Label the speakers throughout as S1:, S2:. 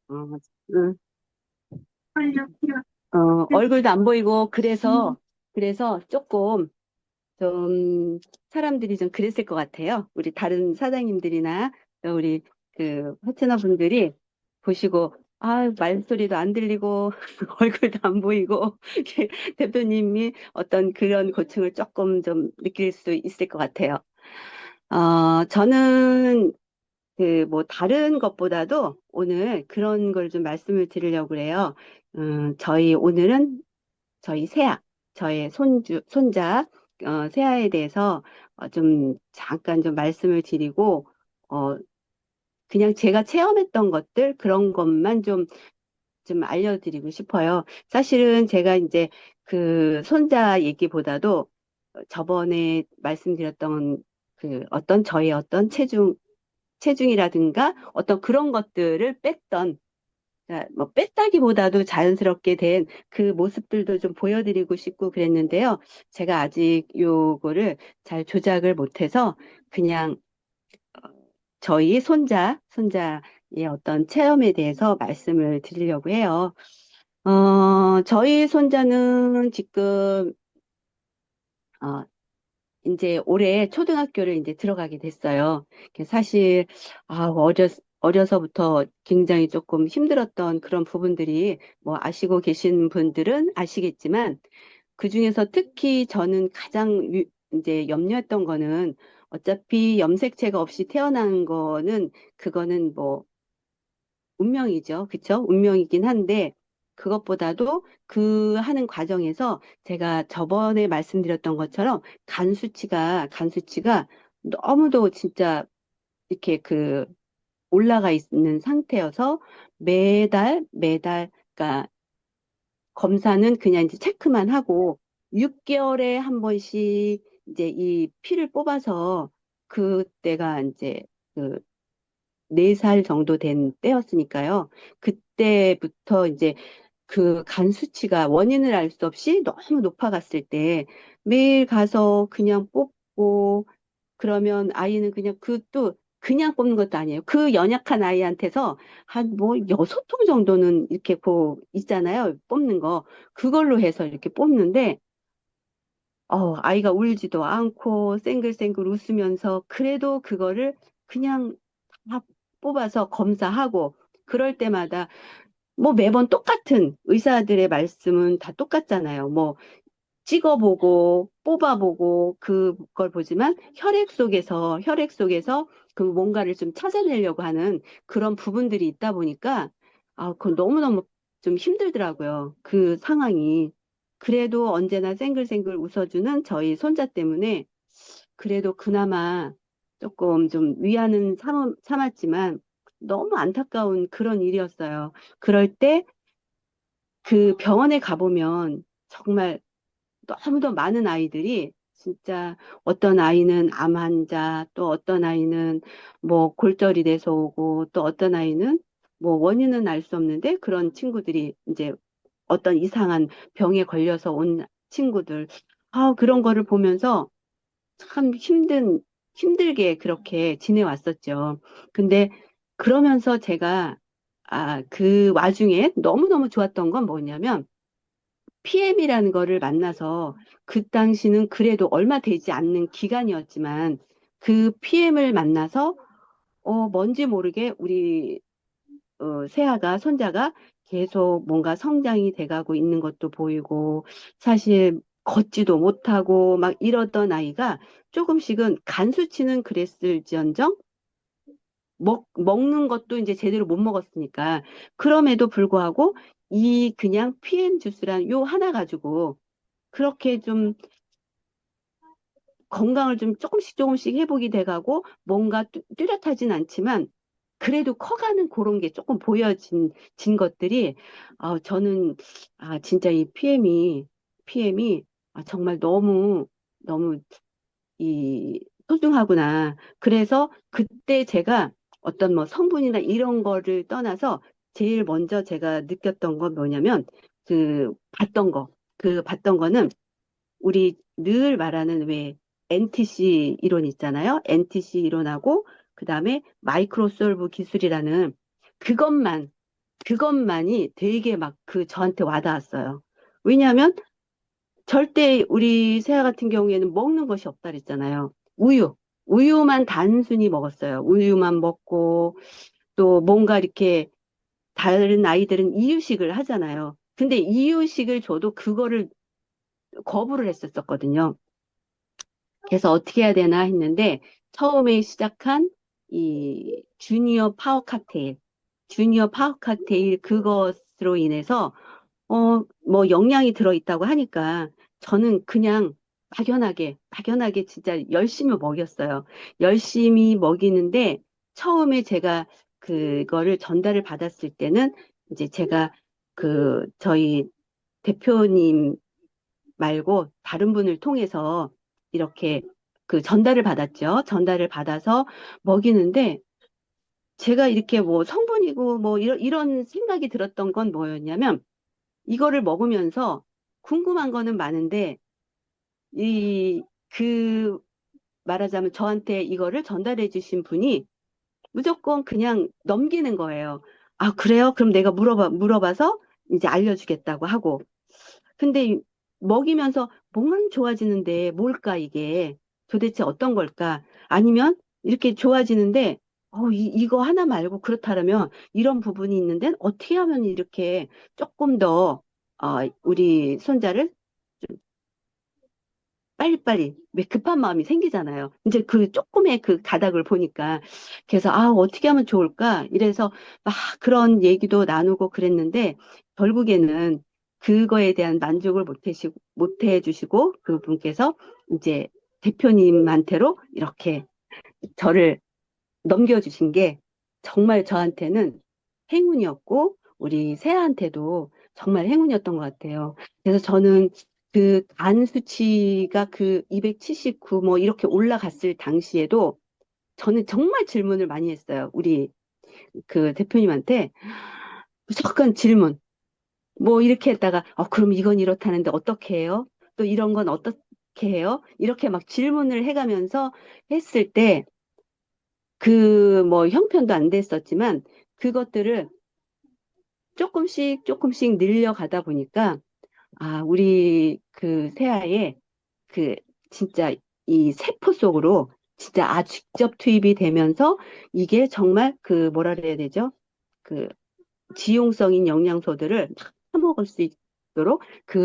S1: 어, 응. 얼굴도 안 보이고, 그래서 조금 좀 사람들이 좀 그랬을 것 같아요. 우리 다른 사장님들이나 또 우리 그 파트너 분들이 보시고, 아, 말소리도 안 들리고, 얼굴도 안 보이고, 이렇게 대표님이 어떤 그런 고충을 조금 좀 느낄 수 있을 것 같아요. 저는 그 뭐 다른 것보다도 오늘 그런 걸 좀 말씀을 드리려고 그래요. 오늘은 저희 새아, 저의 손자, 새아에 대해서 좀 잠깐 좀 말씀을 드리고, 어, 그냥 제가 체험했던 것들, 그런 것만 좀 알려드리고 싶어요. 사실은 제가 이제 그 손자 얘기보다도 저번에 말씀드렸던 그 어떤 저의 어떤 체중이라든가 어떤 그런 것들을 뺐던 뭐 뺐다기보다도 자연스럽게 된 그 모습들도 좀 보여드리고 싶고 그랬는데요. 제가 아직 요거를 잘 조작을 못해서 그냥 저희 손자의 어떤 체험에 대해서 말씀을 드리려고 해요. 저희 손자는 지금 어, 이제 올해 초등학교를 이제 들어가게 됐어요. 사실 어려서부터 굉장히 조금 힘들었던 그런 부분들이 뭐 아시고 계신 분들은 아시겠지만 그중에서 특히 저는 가장 이제 염려했던 거는 어차피 염색체가 없이 태어난 거는 그거는 뭐 운명이죠. 그쵸? 운명이긴 한데, 그것보다도 그 하는 과정에서 제가 저번에 말씀드렸던 것처럼 간 수치가 너무도 진짜 이렇게 그 올라가 있는 상태여서 매달, 검사는 그냥 이제 체크만 하고 6개월에 한 번씩 이제 이 피를 뽑아서 그때가 이제 그 4살 정도 된 때였으니까요. 그때부터 이제 그 간 수치가 원인을 알 수 없이 너무 높아갔을 때 매일 가서 그냥 뽑고 그러면 아이는 그냥 그 또 그냥 뽑는 것도 아니에요. 그 연약한 아이한테서 한 뭐 6통 정도는 이렇게 있잖아요. 뽑는 거. 그걸로 해서 이렇게 뽑는데 아이가 울지도 않고 쌩글쌩글 웃으면서 그래도 그거를 그냥 다 뽑아서 검사하고 그럴 때마다 뭐 매번 똑같은 의사들의 말씀은 다 똑같잖아요. 뭐 찍어보고 뽑아보고 그걸 보지만 혈액속에서 그 뭔가를 좀 찾아내려고 하는 그런 부분들이 있다 보니까 그건 너무너무 좀 힘들더라고요. 그 상황이. 그래도 언제나 쌩글쌩글 웃어주는 저희 손자 때문에 그래도 그나마 조금 좀 위안은 삼았지만 너무 안타까운 그런 일이었어요. 그럴 때 그 병원에 가보면 정말 너무도 많은 아이들이 진짜 어떤 아이는 암 환자, 또 어떤 아이는 뭐 골절이 돼서 오고, 또 어떤 아이는 뭐 원인은 알 수 없는데 그런 친구들이 이제 어떤 이상한 병에 걸려서 온 친구들, 그런 거를 보면서 참 힘들게 그렇게 지내왔었죠. 근데 그러면서 제가 그 와중에 너무너무 좋았던 건 뭐냐면 PM이라는 거를 만나서 그 당시는 그래도 얼마 되지 않는 기간이었지만 그 PM을 만나서 뭔지 모르게 우리 손자가 계속 뭔가 성장이 돼가고 있는 것도 보이고 사실 걷지도 못하고 막 이러던 아이가 조금씩은 간 수치는 그랬을지언정 먹는 것도 이제 제대로 못 먹었으니까 그럼에도 불구하고 이 그냥 PM 주스란 요 하나 가지고 그렇게 좀 건강을 좀 조금씩 회복이 돼가고 뭔가 뚜렷하진 않지만 그래도 커가는 그런 게 조금 진 것들이 저는 진짜 이 PM이 정말 너무 이 소중하구나. 그래서 그때 제가 어떤 뭐 성분이나 이런 거를 떠나서 제일 먼저 제가 느꼈던 건 뭐냐면 봤던 거는 우리 늘 말하는 왜 NTC 이론 있잖아요. NTC 이론하고 그다음에 마이크로솔브 기술이라는 그것만 그것만이 되게 막 저한테 와닿았어요. 왜냐하면 절대 우리 세아 같은 경우에는 먹는 것이 없다 그랬잖아요. 우유만 단순히 먹었어요. 우유만 먹고 또 뭔가 이렇게 다른 아이들은 이유식을 하잖아요. 근데 이유식을 줘도 그거를 거부를 했었거든요. 그래서 어떻게 해야 되나 했는데 처음에 시작한 이 주니어 파워 칵테일 그것으로 인해서 뭐 영양이 들어있다고 하니까 저는 그냥 막연하게 진짜 열심히 먹였어요. 열심히 먹이는데 처음에 제가 그거를 전달을 받았을 때는 이제 제가 저희 대표님 말고 다른 분을 통해서 이렇게 전달을 받았죠. 전달을 받아서 먹이는데 제가 이렇게 뭐 성분이고 뭐 이런 생각이 들었던 건 뭐였냐면 이거를 먹으면서 궁금한 거는 많은데 이 그 말하자면 저한테 이거를 전달해 주신 분이 무조건 그냥 넘기는 거예요. 아, 그래요? 그럼 내가 물어봐서 이제 알려주겠다고 하고. 근데 먹이면서 몸은 좋아지는데 뭘까 이게 도대체 어떤 걸까? 아니면 이렇게 좋아지는데 이거 하나 말고 그렇다면 이런 부분이 있는데 어떻게 하면 이렇게 조금 더 우리 손자를 빨리빨리 왜 급한 마음이 생기잖아요. 이제 그 조금의 그 가닥을 보니까 그래서 어떻게 하면 좋을까? 이래서 막 그런 얘기도 나누고 그랬는데 결국에는 그거에 대한 만족을 못 해주시고 그분께서 이제 대표님한테로 이렇게 저를 넘겨주신 게 정말 저한테는 행운이었고 우리 새아한테도 정말 행운이었던 것 같아요. 그래서 저는 간 수치가 279 뭐 이렇게 올라갔을 당시에도 저는 정말 질문을 많이 했어요. 우리 대표님한테 무조건 질문. 뭐 이렇게 했다가 그럼 이건 이렇다는데 어떻게 해요? 또 이런 건 어떻게 해요? 이렇게 막 질문을 해가면서 했을 때 뭐 형편도 안 됐었지만 그것들을 조금씩 늘려가다 보니까 우리 새아의 그 진짜 이 세포 속으로 진짜 직접 투입이 되면서 이게 정말 뭐라 그래야 되죠? 그 지용성인 영양소들을 다 먹을 수 있도록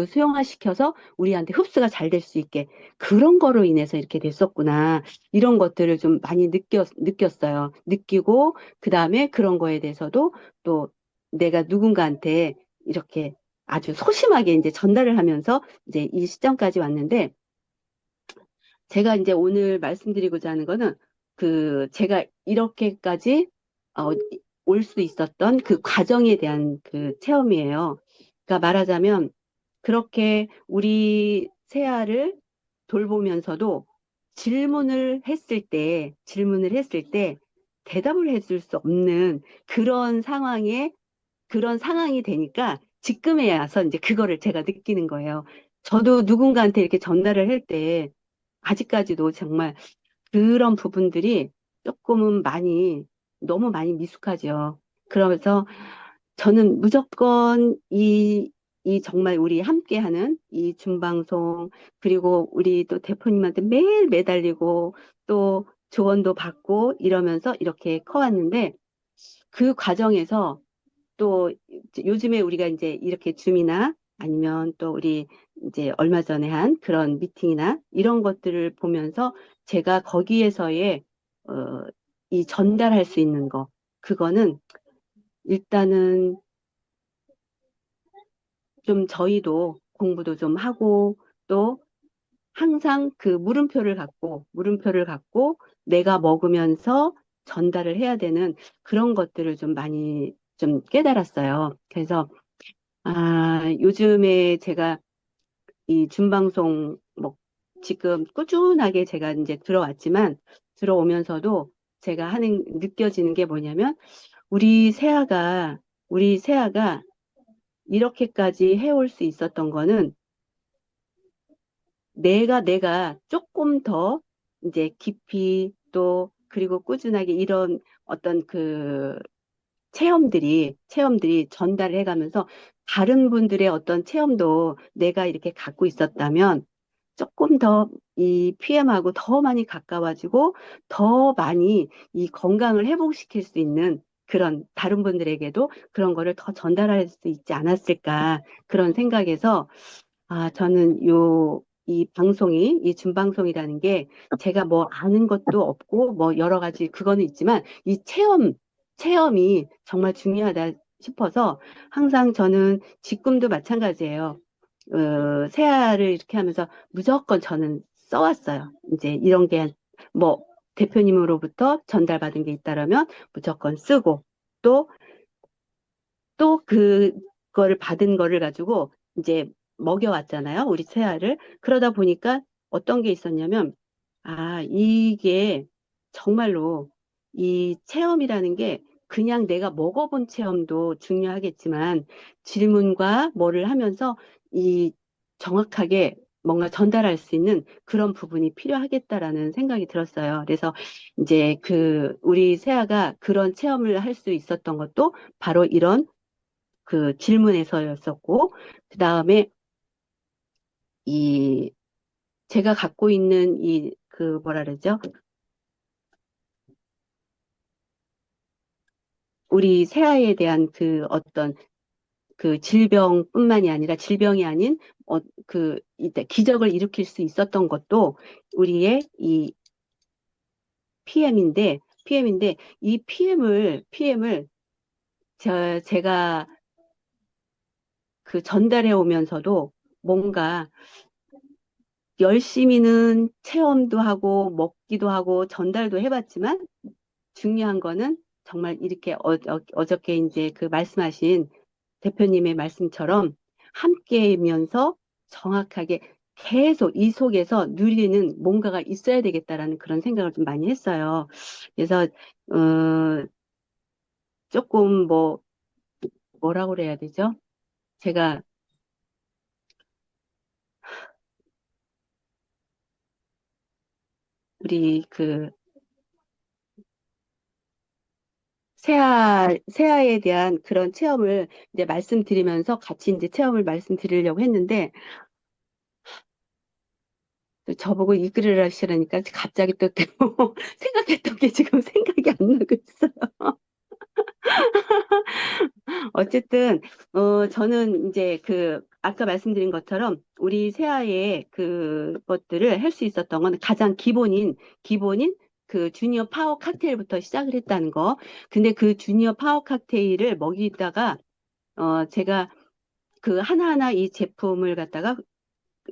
S1: 수용화시켜서 우리한테 흡수가 잘 될 수 있게 그런 거로 인해서 이렇게 됐었구나. 이런 것들을 좀 많이 느꼈어요. 느끼고 그다음에 그런 거에 대해서도 또 내가 누군가한테 이렇게 아주 소심하게 이제 전달을 하면서 이제 이 시점까지 왔는데 제가 이제 오늘 말씀드리고자 하는 거는 제가 이렇게까지 올 수 있었던 그 과정에 대한 체험이에요. 그러니까 말하자면 그렇게 우리 세아를 돌보면서도 질문을 했을 때 대답을 해줄 수 없는 그런 상황이 되니까 지금에 와서 이제 그거를 제가 느끼는 거예요. 저도 누군가한테 이렇게 전달을 할 때 아직까지도 정말 그런 부분들이 조금은 너무 많이 미숙하죠. 그러면서 저는 무조건 이 정말 우리 함께하는 이 중방송, 그리고 우리 또 대표님한테 매일 매달리고 또 조언도 받고 이러면서 이렇게 커왔는데 그 과정에서 또 요즘에 우리가 이제 이렇게 줌이나 아니면 또 우리 이제 얼마 전에 한 그런 미팅이나 이런 것들을 보면서 제가 거기에서의 어, 이 전달할 수 있는 거 그거는 일단은 좀 저희도 공부도 좀 하고 또 항상 물음표를 갖고 내가 먹으면서 전달을 해야 되는 그런 것들을 좀 많이 좀 깨달았어요. 그래서 요즘에 제가 이 준방송 뭐 지금 꾸준하게 제가 이제 들어오면서도 제가 느껴지는 게 뭐냐면 우리 세아가 이렇게까지 해올 수 있었던 거는 내가 조금 더 이제 깊이 또 그리고 꾸준하게 이런 어떤 체험들이 전달을 해가면서 다른 분들의 어떤 체험도 내가 이렇게 갖고 있었다면 조금 더 이 PM하고 더 많이 가까워지고 더 많이 이 건강을 회복시킬 수 있는 그런 다른 분들에게도 그런 거를 더 전달할 수 있지 않았을까 그런 생각에서 저는 이 방송이, 이 준방송이라는 게 제가 뭐 아는 것도 없고 뭐 여러 가지 그거는 있지만 이 체험이 정말 중요하다 싶어서 항상 저는 지금도 마찬가지예요. 새해를 이렇게 하면서 무조건 저는 써왔어요. 이제 이런 게 뭐 대표님으로부터 전달받은 게 있다라면 무조건 쓰고 또 그거를 받은 거를 가지고 이제 먹여왔잖아요. 우리 채아를. 그러다 보니까 어떤 게 있었냐면, 이게 정말로 이 체험이라는 게 그냥 내가 먹어본 체험도 중요하겠지만 질문과 뭐를 하면서 이 정확하게 뭔가 전달할 수 있는 그런 부분이 필요하겠다라는 생각이 들었어요. 그래서 이제 우리 세아가 그런 체험을 할 수 있었던 것도 바로 이런 그 질문에서였었고, 그 다음에 이 제가 갖고 있는 뭐라 그러죠? 우리 새아에 대한 그 어떤 그 질병뿐만이 아니라 질병이 아닌 이때 기적을 일으킬 수 있었던 것도 우리의 이 PM인데 이 PM을 제가 그 전달해 오면서도 뭔가 열심히는 체험도 하고 먹기도 하고 전달도 해봤지만 중요한 거는 정말 이렇게 어저께 이제 그 말씀하신 대표님의 말씀처럼 함께이면서 정확하게 계속 이 속에서 누리는 뭔가가 있어야 되겠다라는 그런 생각을 좀 많이 했어요. 그래서 어, 조금 뭐라고 그래야 되죠? 제가 우리 새아에 대한 그런 체험을 이제 말씀드리면서 같이 이제 체험을 말씀드리려고 했는데 또 저보고 이끌으라 하시라니까 갑자기 또 생각했던 게 지금 생각이 안 나고 있어요. 어쨌든 저는 이제 아까 말씀드린 것처럼 우리 새아의 그것들을 할 수 있었던 건 가장 기본인 그 주니어 파워 칵테일부터 시작을 했다는 거. 근데 그 주니어 파워 칵테일을 먹이다가 제가 그 하나하나 이 제품을 갖다가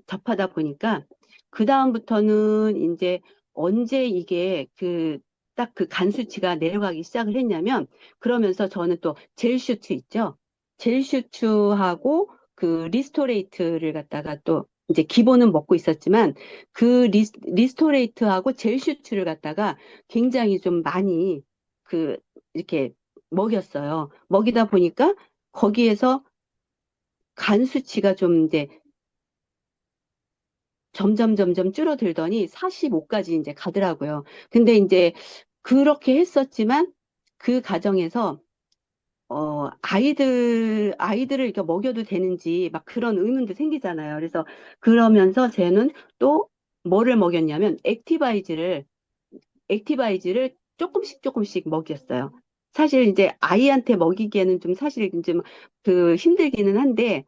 S1: 접하다 보니까 그 다음부터는 이제 언제 이게 딱 그 간 수치가 내려가기 시작을 했냐면 그러면서 저는 또 젤 슈트 있죠. 젤 슈트하고 그 리스토레이트를 갖다가 또 이제 기본은 먹고 있었지만 그 리스토레이트하고 젤 슈트를 갖다가 굉장히 좀 많이 그 이렇게 먹였어요. 먹이다 보니까 거기에서 간 수치가 좀 이제 점점 줄어들더니 45까지 이제 가더라고요. 근데 이제 그렇게 했었지만 그 과정에서 아이들을 이렇게 먹여도 되는지 막 그런 의문도 생기잖아요. 그래서 그러면서 쟤는 또 뭐를 먹였냐면 액티바이즈를 조금씩 먹였어요. 사실 이제 아이한테 먹이기에는 좀 사실 이제 힘들기는 한데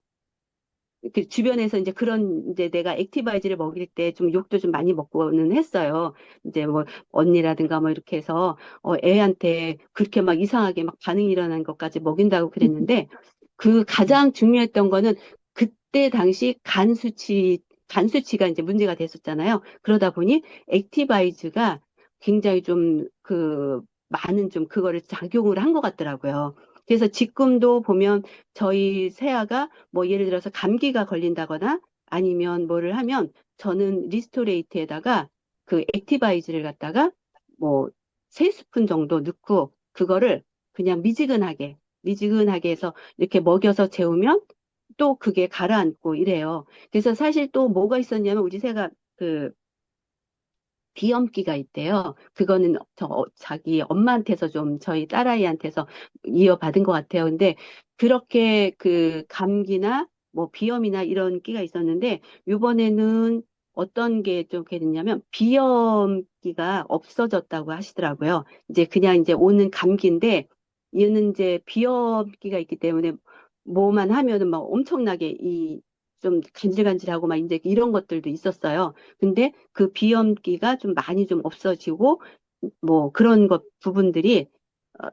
S1: 주변에서 이제 그런 이제 내가 액티바이즈를 먹일 때 좀 욕도 좀 많이 먹고는 했어요. 이제 뭐 언니라든가 뭐 이렇게 해서 애한테 그렇게 막 이상하게 막 반응이 일어난 것까지 먹인다고 그랬는데 그 가장 중요했던 거는 그때 당시 간 수치가 이제 문제가 됐었잖아요. 그러다 보니 액티바이즈가 굉장히 좀 많은 좀 그거를 작용을 한 것 같더라고요. 그래서 지금도 보면 저희 새아가 뭐 예를 들어서 감기가 걸린다거나 아니면 뭐를 하면 저는 리스토레이트에다가 그 액티바이즈를 갖다가 뭐 3스푼 정도 넣고 그거를 그냥 미지근하게 해서 이렇게 먹여서 재우면 또 그게 가라앉고 이래요. 그래서 사실 또 뭐가 있었냐면 우리 새가 그 비염기가 있대요. 그거는 자기 엄마한테서 좀 저희 딸아이한테서 이어받은 것 같아요. 근데 그렇게 그 감기나 뭐 비염이나 이런 끼가 있었는데 이번에는 어떤 게 좀 됐냐면 비염기가 없어졌다고 하시더라고요. 이제 그냥 이제 오는 감기인데 얘는 이제 비염기가 있기 때문에 뭐만 하면은 막 엄청나게 이 좀 간질간질하고 막 이제 이런 것들도 있었어요. 근데 그 비염기가 좀 많이 좀 없어지고 뭐 그런 것 부분들이 어,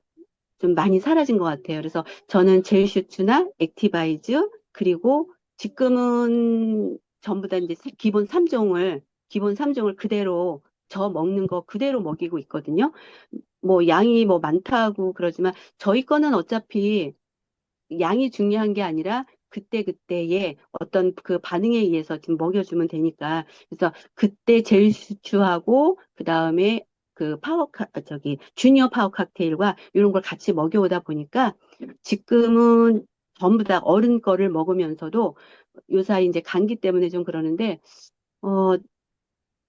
S1: 좀 많이 사라진 것 같아요. 그래서 저는 젤슈츠나 액티바이즈 그리고 지금은 전부 다 이제 기본 3종을 그대로 저 먹는 거 그대로 먹이고 있거든요. 뭐 양이 뭐 많다고 그러지만 저희 거는 어차피 양이 중요한 게 아니라 그때그때의 어떤 그 반응에 의해서 지금 먹여주면 되니까. 그래서 그때 젤 슈추하고 그다음에 저기 주니어 파워 칵테일과 이런 걸 같이 먹여오다 보니까 지금은 전부 다 어른 거를 먹으면서도 요사이 이제 감기 때문에 좀 그러는데 어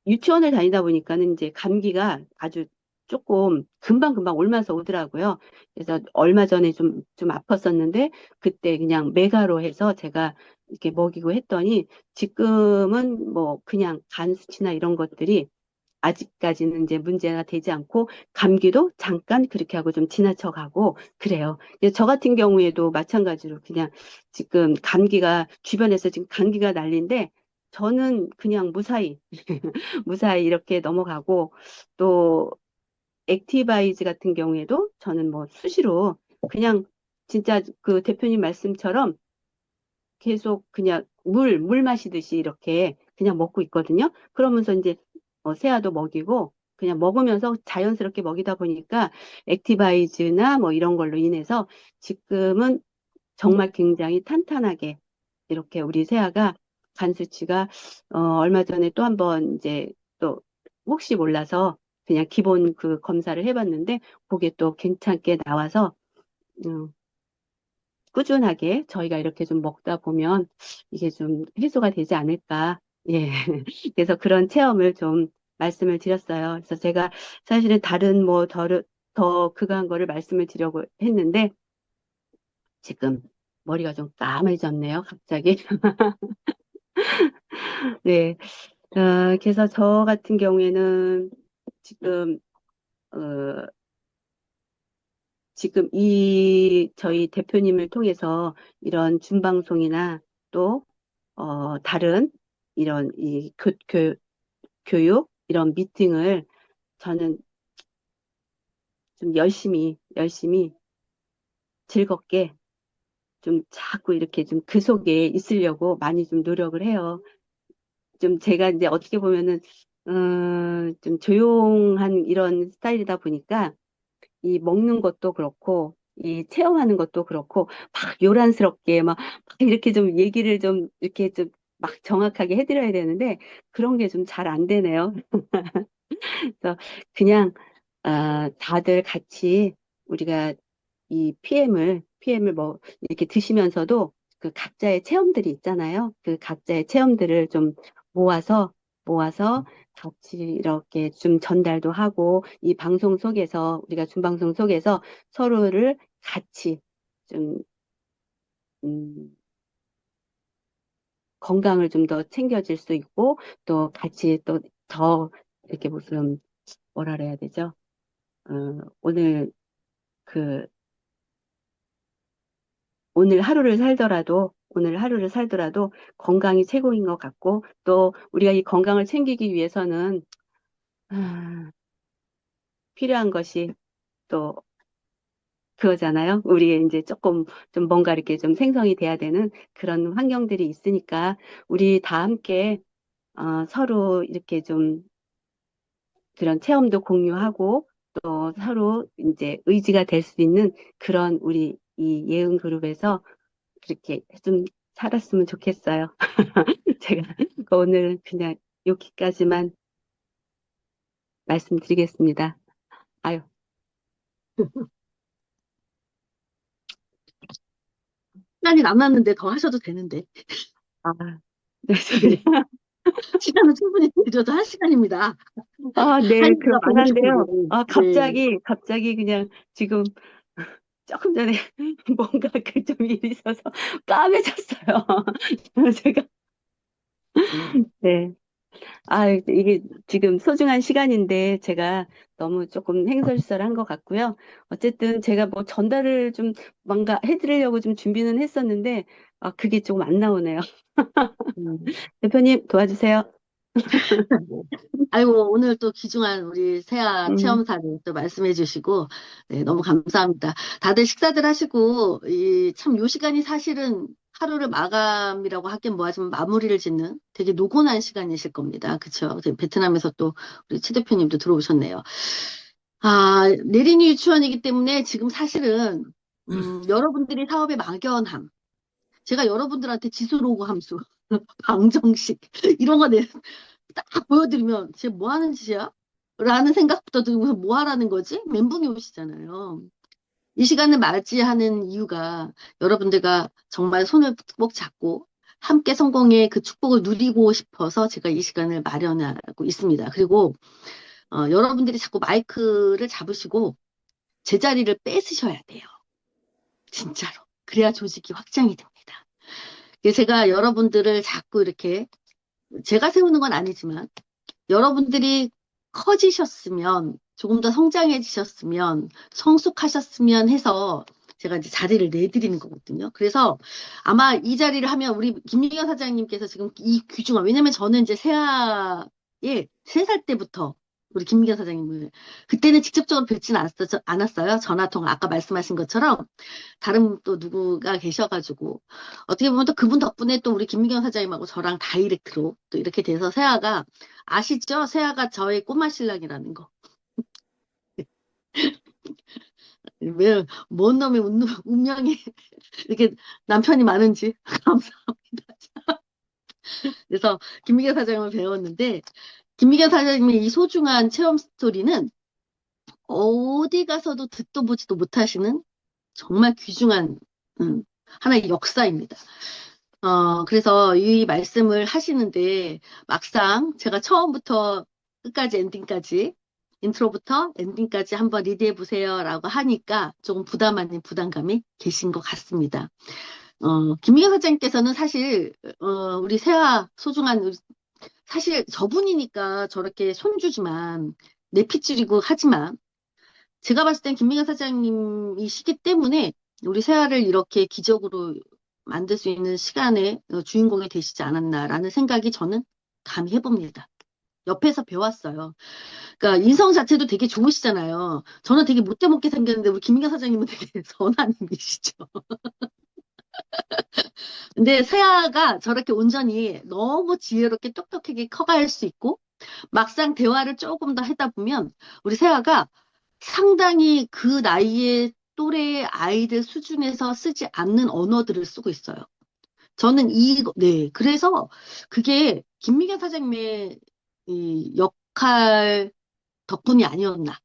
S1: 유치원을 다니다 보니까는 이제 감기가 아주 조금 금방금방 옮아서 오더라고요. 그래서 얼마 전에 좀 아팠었는데 그때 그냥 메가로 해서 제가 이렇게 먹이고 했더니 지금은 뭐 그냥 간 수치나 이런 것들이 아직까지는 이제 문제가 되지 않고 감기도 잠깐 그렇게 하고 좀 지나쳐 가고 그래요. 근데 저 같은 경우에도 마찬가지로 그냥 지금 감기가 주변에서 지금 감기가 난리인데 저는 그냥 무사히 무사히 이렇게 넘어가고 또 액티바이즈 같은 경우에도 저는 뭐 수시로 그냥 진짜 그 대표님 말씀처럼 계속 그냥 물 마시듯이 이렇게 그냥 먹고 있거든요. 그러면서 이제 새아도 먹이고 그냥 먹으면서 자연스럽게 먹이다 보니까 액티바이즈나 뭐 이런 걸로 인해서 지금은 정말 굉장히 탄탄하게 이렇게 우리 새아가 간 수치가 얼마 전에 또 한번 이제 또 혹시 몰라서 그냥 기본 그 검사를 해봤는데 그게 또 괜찮게 나와서 음, 꾸준하게 저희가 이렇게 좀 먹다 보면 이게 좀 해소가 되지 않을까. 예. 그래서 그런 체험을 좀 말씀을 드렸어요. 그래서 제가 사실은 다른 뭐 더 그거한 거를 말씀을 드리려고 했는데 지금 머리가 좀 까매졌네요. 갑자기. 네. 그래서 저 같은 경우에는 지금, 어, 지금 이 저희 대표님을 통해서 이런 준방송이나 또, 다른 이런 교육, 이런 미팅을 저는 좀 열심히 즐겁게 좀 자꾸 이렇게 좀 그 속에 있으려고 많이 좀 노력을 해요. 좀 제가 이제 어떻게 보면은, 좀 조용한 이런 스타일이다 보니까 이 먹는 것도 그렇고, 이 체험하는 것도 그렇고, 막 요란스럽게 막 이렇게 좀 얘기를 좀 이렇게 좀 막 정확하게 해드려야 되는데, 그런 게 좀 잘 안 되네요. 그래서 그냥, 다들 같이 우리가 이 PM을 뭐 이렇게 드시면서도 그 각자의 체험들이 있잖아요. 그 각자의 체험들을 좀 모아서 같이 이렇게 좀 전달도 하고 이 방송 속에서 우리가 준방송 속에서 서로를 같이 좀 음, 건강을 좀 더 챙겨줄 수 있고 또 같이 또 더 이렇게 무슨 뭐라 그래야 되죠? 오늘 그 오늘 하루를 살더라도 건강이 최고인 것 같고, 또 우리가 이 건강을 챙기기 위해서는, 아, 필요한 것이 또 그거잖아요. 우리 이제 조금 좀 뭔가 이렇게 좀 생성이 돼야 되는 그런 환경들이 있으니까, 우리 다 함께, 서로 이렇게 좀 그런 체험도 공유하고, 또 서로 이제 의지가 될 수 있는 그런 우리 이 예응 그룹에서 그렇게 좀 살았으면 좋겠어요. 제가 오늘 그냥 여기까지만 말씀드리겠습니다. 아유,
S2: 시간이 남았는데 더 하셔도 되는데.
S1: 아, 네,
S2: 시간은 충분히 드려도 한 시간입니다.
S1: 아, 네,
S2: 할 얘기가
S1: 그렇긴
S2: 많으셨군요.
S1: 한데요. 아,
S2: 네.
S1: 갑자기 그냥 지금 조금 전에 뭔가 그 좀 일이 있어서 까매졌어요. 제가, 네. 아, 이게 지금 소중한 시간인데 제가 너무 조금 행설설한 것 같고요. 어쨌든 제가 뭐 전달을 좀 뭔가 해드리려고 좀 준비는 했었는데, 아, 그게 조금 안 나오네요.
S2: 음.
S1: 대표님 도와주세요.
S2: 아이고, 오늘 또 귀중한 우리 세아
S1: 음,
S2: 체험사를 또 말씀해 주시고, 네, 너무 감사합니다. 다들 식사들 하시고, 참 요 시간이 사실은 하루를 마감이라고 하긴 뭐하지만 마무리를 짓는 되게 노곤한 시간이실 겁니다. 그쵸? 베트남에서 또 우리 최 대표님도 들어오셨네요. 아, 내린이 유치원이기 때문에 지금 사실은, 여러분들이 사업의 막연함, 제가 여러분들한테 지수로그 함수, 방정식, 이런 거 딱 보여드리면 쟤 뭐 하는 짓이야? 라는 생각부터 들고 뭐 하라는 거지? 멘붕이 오시잖아요. 이 시간을 맞이하는 이유가 여러분들과 정말 손을 꼭 잡고 함께 성공의 그 축복을 누리고 싶어서 제가 이 시간을 마련하고 있습니다. 그리고 여러분들이 자꾸 마이크를 잡으시고 제자리를 뺏으셔야 돼요. 진짜로. 그래야 조직이 확장이 됩니다. 제가 여러분들을 자꾸 이렇게 제가 세우는 건 아니지만 여러분들이 커지셨으면, 조금 더 성장해지셨으면, 성숙하셨으면 해서 제가 이제 자리를 내드리는 거거든요. 그래서 아마 이 자리를 하면 우리 김미경 사장님께서 지금 이 귀중한, 왜냐면 저는 이제 세아에 3살 때부터 우리 김미경 사장님을, 그때는 직접적으로 뵙진 않았어요. 전화통화, 아까 말씀하신 것처럼. 다른 또 누구가 계셔가지고 어떻게 보면 또 그분 덕분에 또 우리 김미경 사장님하고 저랑 다이렉트로 또 이렇게 돼서 세아가 아시죠? 세아가 저의 꼬마 신랑이라는 거. 왜 뭔 놈의 운명이 이렇게 남편이 많은지 감사합니다. 그래서 김미경 사장님을 배웠는데 김미경 사장님의 이 소중한 체험 스토리는 어디 가서도 듣도 보지도 못하시는 정말 귀중한 하나의 역사입니다. 그래서 이 말씀을 하시는데 막상 제가 처음부터 끝까지 엔딩까지 인트로부터 엔딩까지 한번 리드해 보세요라고 하니까 조금 부담 아닌 부담감이 계신 것 같습니다. 김미경 사장님께서는 사실 우리 세아 소중한 사실 저분이니까 저렇게 손주지만 내 핏줄이고 하지만 제가 봤을 땐 김미경 사장님이시기 때문에 우리 세아를 이렇게 기적으로 만들 수 있는 시간의 주인공이 되시지 않았나라는 생각이 저는 감히 해봅니다. 옆에서 배웠어요. 그러니까 인성 자체도 되게 좋으시잖아요. 저는 되게 못되먹게 생겼는데 우리 김미경 사장님은 되게 선한 분이시죠. 근데 세아가 저렇게 온전히 너무 지혜롭게 똑똑하게 커갈 수 있고 막상 대화를 조금 더 하다 보면 우리 세아가 상당히 그 나이에 또래의 아이들 수준에서 쓰지 않는 언어들을 쓰고 있어요. 저는 네. 그래서 그게 김미경 사장님의 이 역할 덕분이 아니었나라는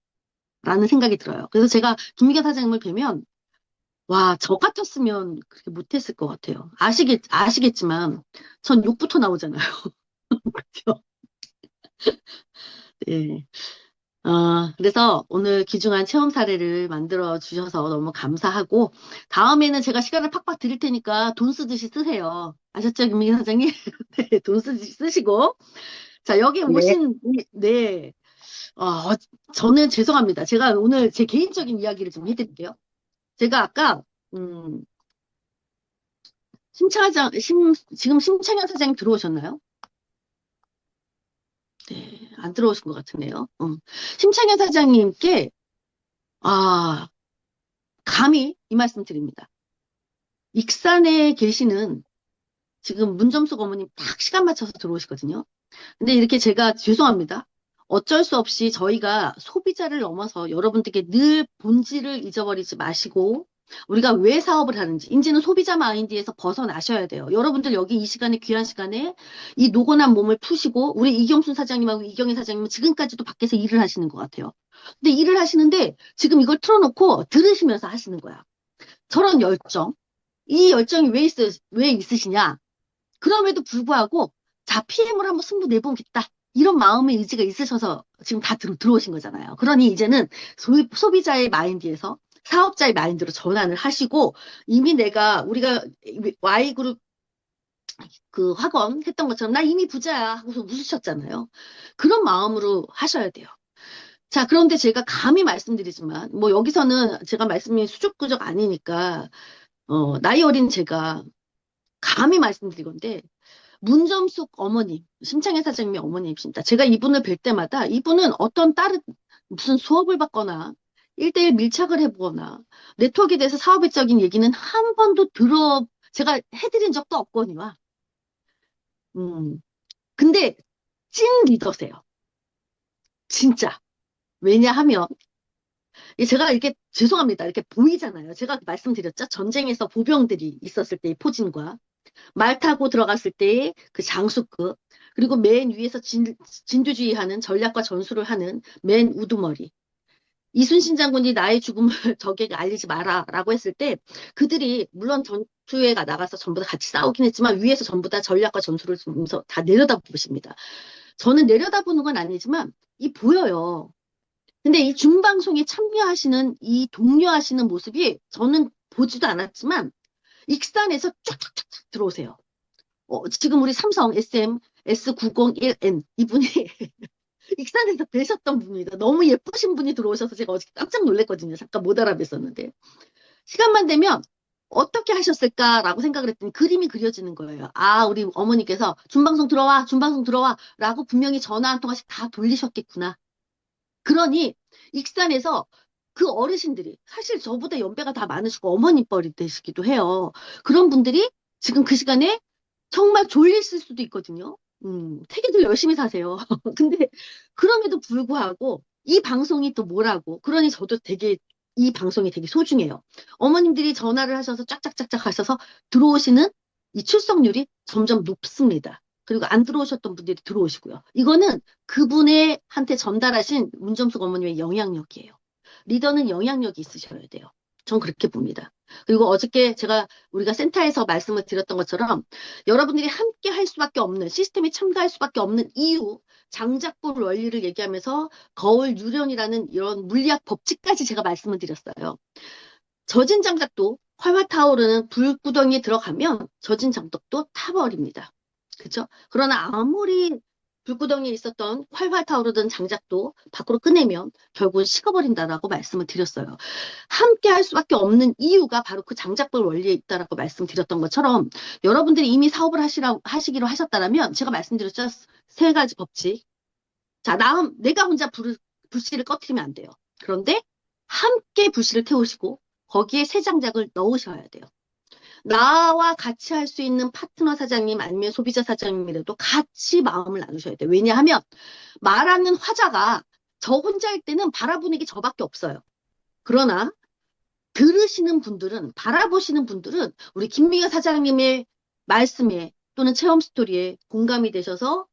S2: 생각이 들어요. 그래서 제가 김미경 사장님을 뵈면, 와, 저 같았으면 그렇게 못했을 것 같아요. 아시겠지만, 전 욕부터 나오잖아요. 그죠? 예. 그래서 오늘 귀중한 체험 사례를 만들어 주셔서 너무 감사하고, 다음에는 제가 시간을 팍팍 드릴 테니까 돈 쓰듯이 쓰세요. 아셨죠, 김민기 사장님? 네, 돈 쓰듯이 쓰시고. 자, 여기
S1: 네.
S2: 오신, 네. 저는 죄송합니다. 제가 오늘 제 개인적인 이야기를 좀 해드릴게요. 제가 아까, 음, 지금 심창현 사장님 들어오셨나요? 네, 안 들어오신 것 같은데요. 심창현 사장님께, 아, 감히 이 말씀 드립니다. 익산에 계시는 지금 문점숙 어머님 딱 시간 맞춰서 들어오시거든요. 근데 이렇게 제가 죄송합니다. 어쩔 수 없이 저희가 소비자를 넘어서 여러분들께 늘 본질을 잊어버리지 마시고 우리가 왜 사업을 하는지 이제는 소비자 마인드에서 벗어나셔야 돼요. 여러분들 여기 이 시간에 귀한 시간에 이 노곤한 몸을 푸시고 우리 이경순 사장님하고 이경희 사장님은 지금까지도 밖에서 일을 하시는 것 같아요. 근데 일을 하시는데 지금 이걸 틀어놓고 들으시면서 하시는 거야. 저런 열정. 이 열정이 왜 있으시냐? 그럼에도 불구하고, 자, PM을 한번 승부 내보겠다. 이런 마음의 의지가 있으셔서 지금 다 들어오신 거잖아요. 그러니 이제는 소비자의 마인드에서 사업자의 마인드로 전환을 하시고 이미 우리가 Y그룹 그 학원 했던 것처럼 나 이미 부자야 하고서 웃으셨잖아요. 그런 마음으로 하셔야 돼요. 자, 그런데 제가 감히 말씀드리지만 뭐 여기서는 제가 말씀이 수줍구적 아니니까 나이 어린 제가 감히 말씀드리건데 문점숙 어머님, 심창혜 사장님의 어머님이십니다. 제가 이분을 뵐 때마다 이분은 어떤 다른 무슨 수업을 받거나 1대1 밀착을 해보거나 네트워크에 대해서 사업적인 얘기는 한 번도 제가 해드린 적도 없거니와. 근데 찐 리더세요. 진짜. 왜냐하면 제가 이렇게 죄송합니다. 이렇게 보이잖아요. 제가 말씀드렸죠. 전쟁에서 보병들이 있었을 때의 포진과 말 타고 들어갔을 때의 그 장수급, 그리고 맨 위에서 진두지휘하는 전략과 전술을 하는 맨 우두머리. 이순신 장군이 나의 죽음을 적에게 알리지 마라라고 했을 때 그들이 물론 전투에 나가서 전부 다 같이 싸우긴 했지만 위에서 전부 다 전략과 전술을 보면서 다 내려다보십니다. 저는 내려다보는 건 아니지만 보여요. 근데 이 중방송에 참여하시는 이 독려하시는 모습이 저는 보지도 않았지만 익산에서 쫙쫙쫙 들어오세요. 지금 우리 삼성 SM S901N 이분이 익산에서 뵈셨던 분입니다. 너무 예쁘신 분이 들어오셔서 제가 어저께 깜짝 놀랐거든요. 잠깐 못 알아뵀었는데. 시간만 되면 어떻게 하셨을까라고 생각을 했더니 그림이 그려지는 거예요. 아, 우리 어머니께서 준방송 들어와, 준방송 들어와 라고 분명히 전화 한 통화씩 다 돌리셨겠구나. 그러니 익산에서 그 어르신들이 사실 저보다 연배가 다 많으시고 어머니뻘이 되시기도 해요. 그런 분들이 지금 그 시간에 정말 졸리실 수도 있거든요. 되게들 열심히 사세요. 근데 그럼에도 불구하고 이 방송이 또 뭐라고. 그러니 저도 이 방송이 되게 소중해요. 어머님들이 전화를 하셔서 쫙쫙쫙쫙 하셔서 들어오시는 이 출석률이 점점 높습니다. 그리고 안 들어오셨던 분들이 들어오시고요. 이거는 그분의 한테 전달하신 문점숙 어머님의 영향력이에요. 리더는 영향력이 있으셔야 돼요. 전 그렇게 봅니다. 그리고 어저께 우리가 센터에서 말씀을 드렸던 것처럼 여러분들이 함께 할 수밖에 없는 시스템에 참가할 수밖에 없는 이유 장작불 원리를 얘기하면서 거울 유령이라는 이런 물리학 법칙까지 제가 말씀을 드렸어요. 젖은 장작도 활활 타오르는 불구덩이에 들어가면 젖은 장작도 타버립니다. 그렇죠? 그러나 아무리 불구덩이에 있었던 활활 타오르던 장작도 밖으로 꺼내면 결국은 식어버린다라고 말씀을 드렸어요. 함께 할 수밖에 없는 이유가 바로 그 장작불 원리에 있다라고 말씀드렸던 것처럼 여러분들이 이미 사업을 하시기로 하셨다면 제가 말씀드렸죠. 3가지 법칙. 자, 내가 혼자 불씨를 꺼트리면 안 돼요. 그런데 함께 불씨를 태우시고 거기에 새 장작을 넣으셔야 돼요. 나와 같이 할 수 있는 파트너 사장님 아니면 소비자 사장님이라도 같이 마음을 나누셔야 돼요. 왜냐하면 말하는 화자가 저 혼자일 때는 바라보는 게 저밖에 없어요. 그러나 들으시는 분들은, 바라보시는 분들은 우리 김미경 사장님의 말씀에 또는 체험 스토리에 공감이 되셔서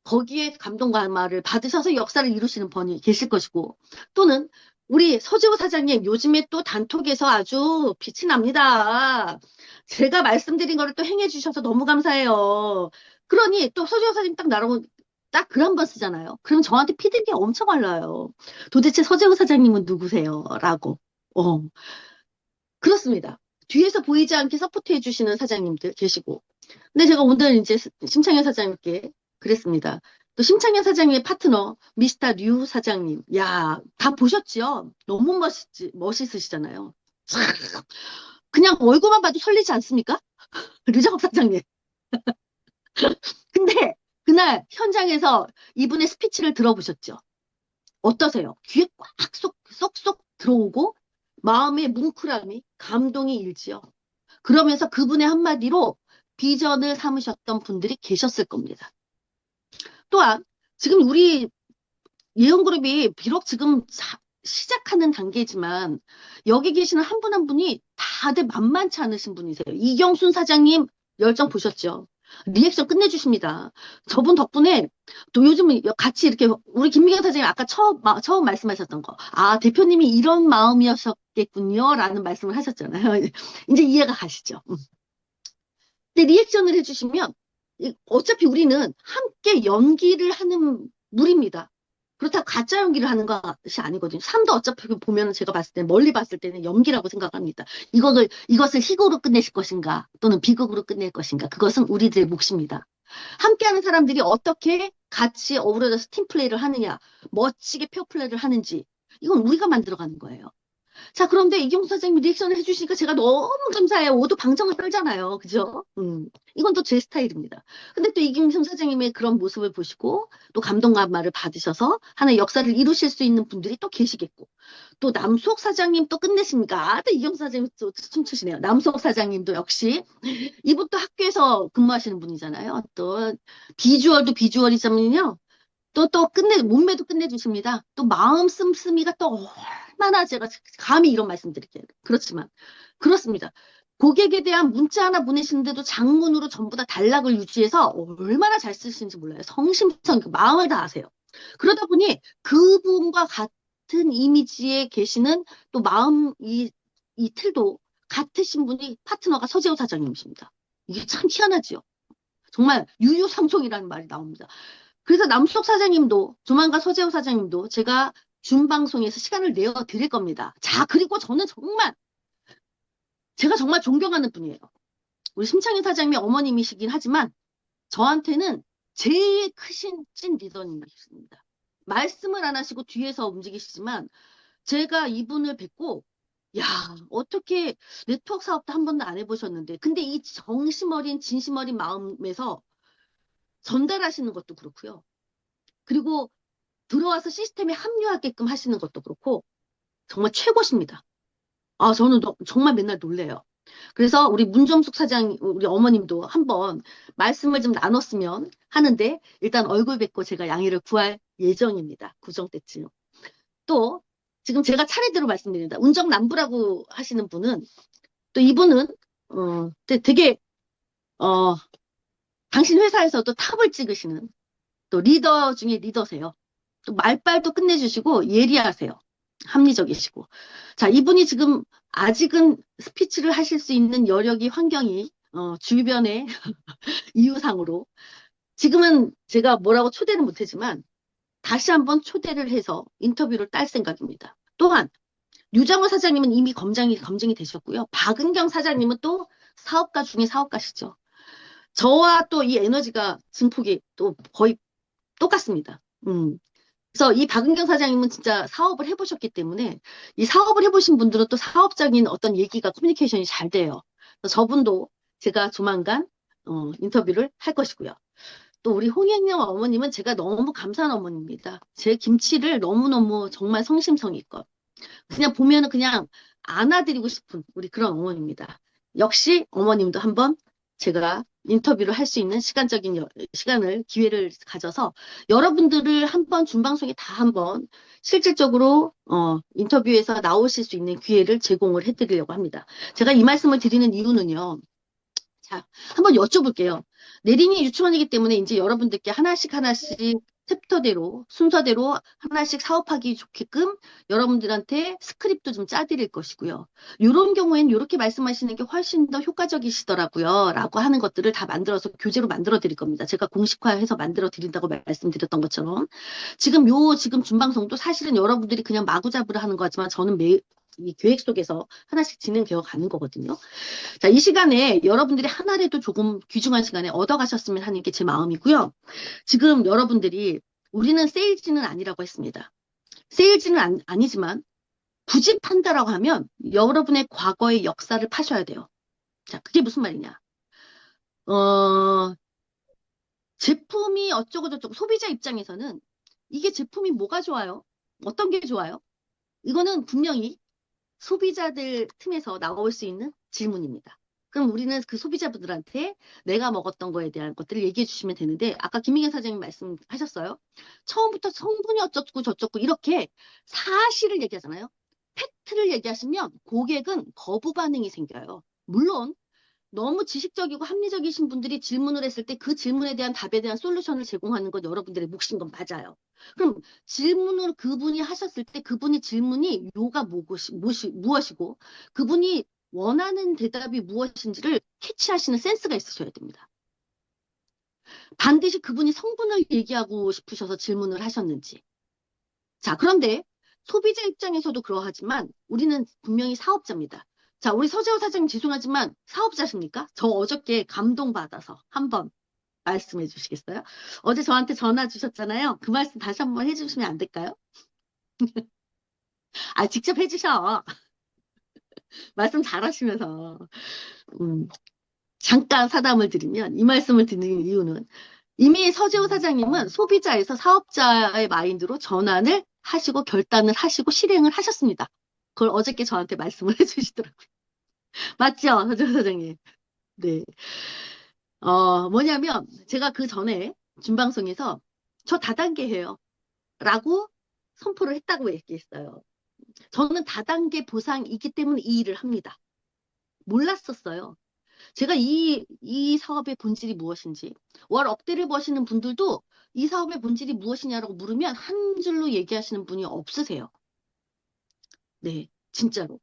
S2: 거기에 감동감화를 받으셔서 역사를 이루시는 분이 계실 것이고 또는 우리 서재호 사장님 요즘에 또 단톡에서 아주 빛이 납니다. 제가 말씀드린 거를 또 행해 주셔서 너무 감사해요. 그러니 또 서재호 사장님 딱 나라고 딱 글 한 번 쓰잖아요. 그럼 저한테 피드백이 엄청 올라요. 도대체 서재호 사장님은 누구세요? 라고. 그렇습니다. 뒤에서 보이지 않게 서포트해 주시는 사장님들 계시고. 근데 제가 오늘 이제 심창현 사장님께 그랬습니다. 또 심창현 사장님의 파트너 미스터 류 사장님. 야, 다 보셨죠? 너무 멋있으시잖아요. 그냥 얼굴만 봐도 설레지 않습니까? 류작업 사장님. 근데 그날 현장에서 이분의 스피치를 들어보셨죠? 어떠세요? 귀에 꽉 쏙쏙 들어오고 마음의 뭉클함이 감동이 일지요. 그러면서 그분의 한마디로 비전을 삼으셨던 분들이 계셨을 겁니다. 또한 지금 우리 예언그룹이 비록 지금 시작하는 단계지만 여기 계시는 한 분 한 분이 다들 만만치 않으신 분이세요. 이경순 사장님 열정 보셨죠? 리액션 끝내주십니다. 저분 덕분에 또 요즘은 같이 이렇게 우리 김미경 사장님 아까 처음 말씀하셨던 거. 아, 대표님이 이런 마음이었겠군요. 라는 말씀을 하셨잖아요. 이제 이해가 가시죠? 근데 리액션을 해주시면 어차피 우리는 함께 연기를 하는 물입니다. 그렇다고 가짜 연기를 하는 것이 아니거든요. 삶도 어차피 보면 제가 봤을 때 멀리 봤을 때는 연기라고 생각합니다. 이것을 희극으로 끝내실 것인가 또는 비극으로 끝낼 것인가 그것은 우리들의 몫입니다. 함께하는 사람들이 어떻게 같이 어우러져서 팀플레이를 하느냐 멋지게 페어플레이를 하는지 이건 우리가 만들어가는 거예요. 자, 그런데 이경수 선생님이 리액션을 해주시니까 제가 너무 감사해요. 오도 방정을 떨잖아요. 그죠? 이건 또 제 스타일입니다. 근데 또 이경수 선생님의 그런 모습을 보시고 또 감동감화를 받으셔서 하나의 역사를 이루실 수 있는 분들이 또 계시겠고 또 남수옥 사장님 또 끝내십니까? 또 이경수 사장님 또 춤추시네요. 남수옥 사장님도 역시 이분 또 학교에서 근무하시는 분이잖아요. 또 비주얼도 비주얼이지만요. 또 몸매도 끝내주십니다. 또 마음 씀씀이가 또 얼마나 제가 감히 이런 말씀 드릴게요. 그렇지만, 그렇습니다. 고객에 대한 문자 하나 보내시는데도 장문으로 전부 다 단락을 유지해서 얼마나 잘 쓰시는지 몰라요. 성심성, 마음을 다 아세요. 그러다 보니 그분과 같은 이미지에 계시는 또 이 틀도 같으신 분이 파트너가 서재호 사장님이십니다. 이게 참 희한하지요. 정말 유유상종이라는 말이 나옵니다. 그래서 남수석 사장님도 조만간 서재호 사장님도 제가 준 방송에서 시간을 내어 드릴 겁니다. 자, 그리고 저는 제가 정말 존경하는 분이에요. 우리 심창희 사장님이 어머님이시긴 하지만 저한테는 제일 크신 찐 리더님이십니다. 말씀을 안 하시고 뒤에서 움직이시지만 제가 이분을 뵙고 야, 어떻게 네트워크 사업도 한 번도 안 해보셨는데 근데 이 정심 어린 진심 어린 마음에서 전달하시는 것도 그렇고요. 그리고 들어와서 시스템에 합류하게끔 하시는 것도 그렇고 정말 최고십니다. 아, 저는 정말 맨날 놀래요. 그래서 우리 문정숙 사장, 우리 어머님도 한번 말씀을 좀 나눴으면 하는데 일단 얼굴 뵙고 제가 양해를 구할 예정입니다. 구정 때쯤. 또 지금 제가 차례대로 말씀드립니다. 운정남부라고 하시는 분은 또 이분은 되게 당신 회사에서도 탑을 찍으시는 또 리더 중에 리더세요. 또 말빨도 끝내주시고 예리하세요. 합리적이시고. 자, 이분이 지금 아직은 스피치를 하실 수 있는 여력이 환경이 주변의 이유상으로 지금은 제가 뭐라고 초대는 못하지만 다시 한번 초대를 해서 인터뷰를 딸 생각입니다. 또한 유장호 사장님은 이미 검증이 되셨고요. 박은경 사장님은 또 사업가 중에 사업가시죠. 저와 또 이 에너지가 증폭이 또 거의 똑같습니다. 그래서 이 박은경 사장님은 진짜 사업을 해보셨기 때문에 이 사업을 해보신 분들은 또 사업적인 어떤 얘기가 커뮤니케이션이 잘 돼요. 그래서 저분도 제가 조만간 인터뷰를 할 것이고요. 또 우리 홍현영 어머님은 제가 너무 감사한 어머니입니다. 제 김치를 너무너무 정말 성심성의껏 그냥 보면은 그냥 안아드리고 싶은 우리 그런 어머니입니다. 역시 어머님도 한번 제가 인터뷰를 할 수 있는 기회를 가져서 여러분들을 한번 준방송에 다 한번 실질적으로 인터뷰에서 나오실 수 있는 기회를 제공을 해드리려고 합니다. 제가 이 말씀을 드리는 이유는요. 자, 한번 여쭤볼게요. 내린이 유치원이기 때문에 이제 여러분들께 하나씩 챕터대로, 순서대로 하나씩 사업하기 좋게끔 여러분들한테 스크립트 좀 짜드릴 것이고요. 이런 경우엔 이렇게 말씀하시는 게 훨씬 더 효과적이시더라고요. 라고 하는 것들을 다 만들어서 교재로 만들어 드릴 겁니다. 제가 공식화해서 만들어 드린다고 말씀드렸던 것처럼. 지금 준방송도 사실은 여러분들이 그냥 마구잡이로 하는 거 같지만 저는 이 계획 속에서 하나씩 진행되어 가는 거거든요. 자, 이 시간에 여러분들이 하나라도 조금 귀중한 시간에 얻어가셨으면 하는 게 제 마음이고요. 지금 여러분들이 우리는 세일즈는 아니라고 했습니다. 세일즈는 아니지만 굳이 판다라고 하면 여러분의 과거의 역사를 파셔야 돼요. 자, 그게 무슨 말이냐. 제품이 어쩌고저쩌고 소비자 입장에서는 이게 제품이 뭐가 좋아요? 어떤 게 좋아요? 이거는 분명히 소비자들 틈에서 나올 수 있는 질문입니다. 그럼 우리는 그 소비자분들한테 내가 먹었던 거에 대한 것들을 얘기해 주시면 되는데 아까 김민경 사장님 말씀하셨어요. 처음부터 성분이 어쩌고 저쩌고 이렇게 사실을 얘기하잖아요. 팩트를 얘기하시면 고객은 거부 반응이 생겨요. 물론 너무 지식적이고 합리적이신 분들이 질문을 했을 때 그 질문에 대한 답에 대한 솔루션을 제공하는 건 여러분들의 몫인 건 맞아요. 그럼 질문을 그분이 하셨을 때 그분의 질문이 요가 무엇이고 그분이 원하는 대답이 무엇인지를 캐치하시는 센스가 있으셔야 됩니다. 반드시 그분이 성분을 얘기하고 싶으셔서 질문을 하셨는지. 자, 그런데 소비자 입장에서도 그러하지만 우리는 분명히 사업자입니다. 자, 우리 서재호 사장님 죄송하지만 사업자십니까? 저 어저께 감동받아서 한번 말씀해 주시겠어요? 어제 저한테 전화 주셨잖아요. 그 말씀 다시 한번 해주시면 안 될까요? 아, 직접 해주셔. 말씀 잘하시면서. 음, 잠깐 사담을 드리면 이 말씀을 드리는 이유는 이미 서재호 사장님은 소비자에서 사업자의 마인드로 전환을 하시고 결단을 하시고 실행을 하셨습니다. 그걸 어저께 저한테 말씀을 해주시더라고요. 맞죠? 서재호 사장님. 네. 뭐냐면 제가 그 전에 준방송에서 저 다단계 해요. 라고 선포를 했다고 얘기했어요. 저는 다단계 보상이기 때문에 이 일을 합니다. 몰랐었어요. 제가 이 사업의 본질이 무엇인지, 월 억대를 버시는 분들도 이 사업의 본질이 무엇이냐라고 물으면 한 줄로 얘기하시는 분이 없으세요. 네, 진짜로.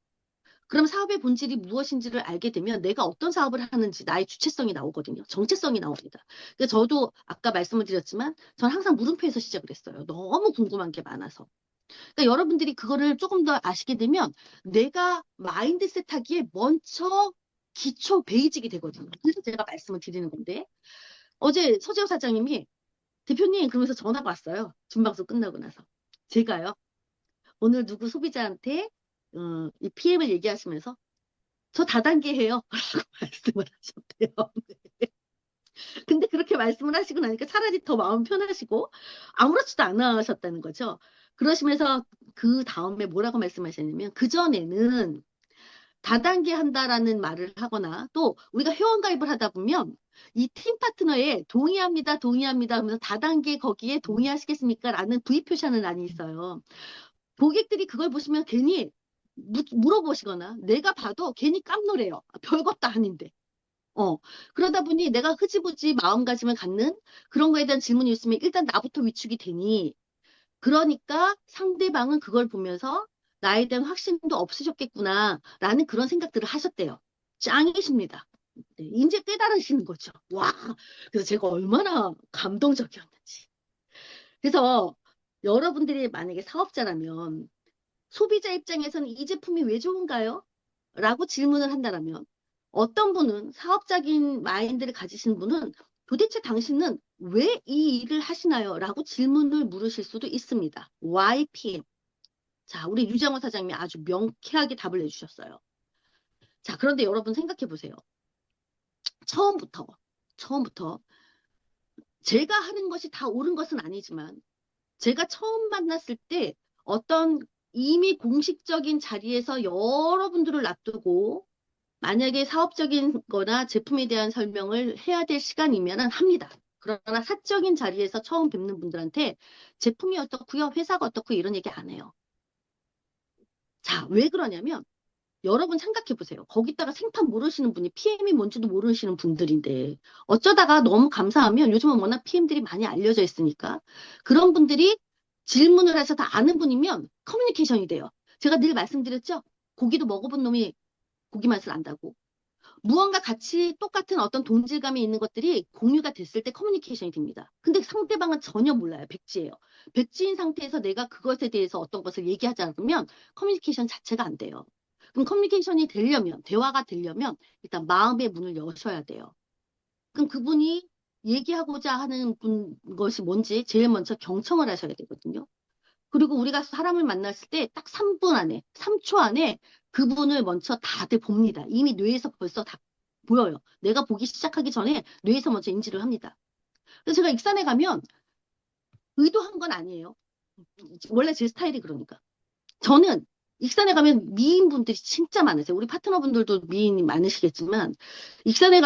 S2: 그럼 사업의 본질이 무엇인지를 알게 되면 내가 어떤 사업을 하는지 나의 주체성이 나오거든요. 정체성이 나옵니다. 그러니까 저도 아까 말씀을 드렸지만 전 항상 물음표에서 시작을 했어요. 너무 궁금한 게 많아서. 그러니까 여러분들이 그거를 조금 더 아시게 되면 내가 마인드셋 하기에 먼저 기초 베이직이 되거든요. 그래서 제가 말씀을 드리는 건데 어제 서재호 사장님이 대표님 그러면서 전화가 왔어요. 준방송 끝나고 나서. 제가요. 오늘 누구 소비자한테 이 PM을 얘기하시면서 저 다단계 해요. 라고 말씀을 하셨대요. 근데 그렇게 말씀을 하시고 나니까 차라리 더 마음 편하시고 아무렇지도 않으셨다는 거죠. 그러시면서 그 다음에 뭐라고 말씀하셨냐면 그전에는 다단계 한다라는 말을 하거나 또 우리가 회원가입을 하다 보면 이 팀 파트너에 동의합니다, 동의합니다 하면서 다단계 거기에 동의하시겠습니까? 라는 V 표시하는 란이 있어요. 고객들이 그걸 보시면 괜히 물어보시거나 내가 봐도 괜히 깜놀해요. 별것도 아닌데. 그러다 보니 내가 흐지부지 마음가짐을 갖는 그런 거에 대한 질문이 있으면 일단 나부터 위축이 되니 그러니까 상대방은 그걸 보면서 나에 대한 확신도 없으셨겠구나라는 그런 생각들을 하셨대요. 짱이십니다. 네, 이제 깨달으시는 거죠. 와, 그래서 제가 얼마나 감동적이었는지. 그래서 여러분들이 만약에 사업자라면 소비자 입장에서는 이 제품이 왜 좋은가요? 라고 질문을 한다면 어떤 분은 사업적인 마인드를 가지신 분은 도대체 당신은 왜 이 일을 하시나요? 라고 질문을 물으실 수도 있습니다. Why PM? 자, 우리 유정호 사장님이 아주 명쾌하게 답을 내주셨어요. 자, 그런데 여러분 생각해 보세요. 처음부터 제가 하는 것이 다 옳은 것은 아니지만 제가 처음 만났을 때 어떤 이미 공식적인 자리에서 여러분들을 놔두고 만약에 사업적인 거나 제품에 대한 설명을 해야 될 시간이면 합니다. 그러나 사적인 자리에서 처음 뵙는 분들한테 제품이 어떻고요, 회사가 어떻고 이런 얘기 안 해요. 자, 왜 그러냐면 여러분 생각해 보세요. 거기다가 생판 모르시는 분이 PM이 뭔지도 모르시는 분들인데 어쩌다가 너무 감사하면 요즘은 워낙 PM들이 많이 알려져 있으니까 그런 분들이 질문을 해서 다 아는 분이면 커뮤니케이션이 돼요. 제가 늘 말씀드렸죠? 고기도 먹어본 놈이 고기 맛을 안다고. 무언가 같이 똑같은 어떤 동질감이 있는 것들이 공유가 됐을 때 커뮤니케이션이 됩니다. 근데 상대방은 전혀 몰라요. 백지예요. 백지인 상태에서 내가 그것에 대해서 어떤 것을 얘기하지 않으면 커뮤니케이션 자체가 안 돼요. 그럼 커뮤니케이션이 되려면, 대화가 되려면 일단 마음의 문을 여셔야 돼요. 그럼 그분이 얘기하고자 하는 것이 뭔지 제일 먼저 경청을 하셔야 되거든요. 그리고 우리가 사람을 만났을 때 딱 3분 안에, 3초 안에 그분을 먼저 다들 봅니다. 이미 뇌에서 벌써 다 보여요. 내가 보기 시작하기 전에 뇌에서 먼저 인지를 합니다. 그래서 제가 익산에 가면 의도한 건 아니에요. 원래 제 스타일이 그러니까. 저는 익산에 가면 미인분들이 진짜 많으세요. 우리 파트너분들도 미인이 많으시겠지만 익산에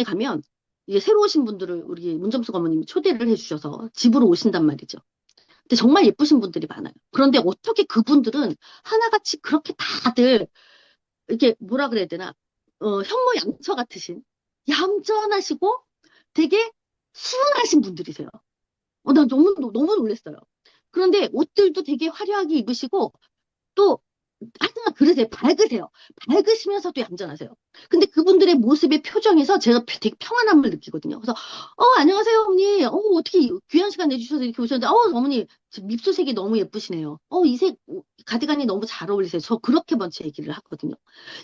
S2: 가면 이제 새로 오신 분들을 우리 문점수 어머님이 초대를 해주셔서 집으로 오신단 말이죠. 근데 정말 예쁘신 분들이 많아요. 그런데 어떻게 그분들은 하나같이 그렇게 다들 이렇게 뭐라 그래야 되나 현모양처 같으신 얌전하시고 되게 순하신 분들이세요. 난 너무 너무 놀랐어요. 그런데 옷들도 되게 화려하게 입으시고 또 하여튼 그러세요. 밝으세요. 밝으시면서도 얌전하세요. 근데 그분들의 모습의 표정에서 제가 되게 평안함을 느끼거든요. 그래서 안녕하세요 어머니. 어떻게 귀한 시간 내주셔서 이렇게 오셨는데 어머니 지금 밉소색이 너무 예쁘시네요. 이 색 가디건이 너무 잘 어울리세요. 저 그렇게 먼저 얘기를 하거든요.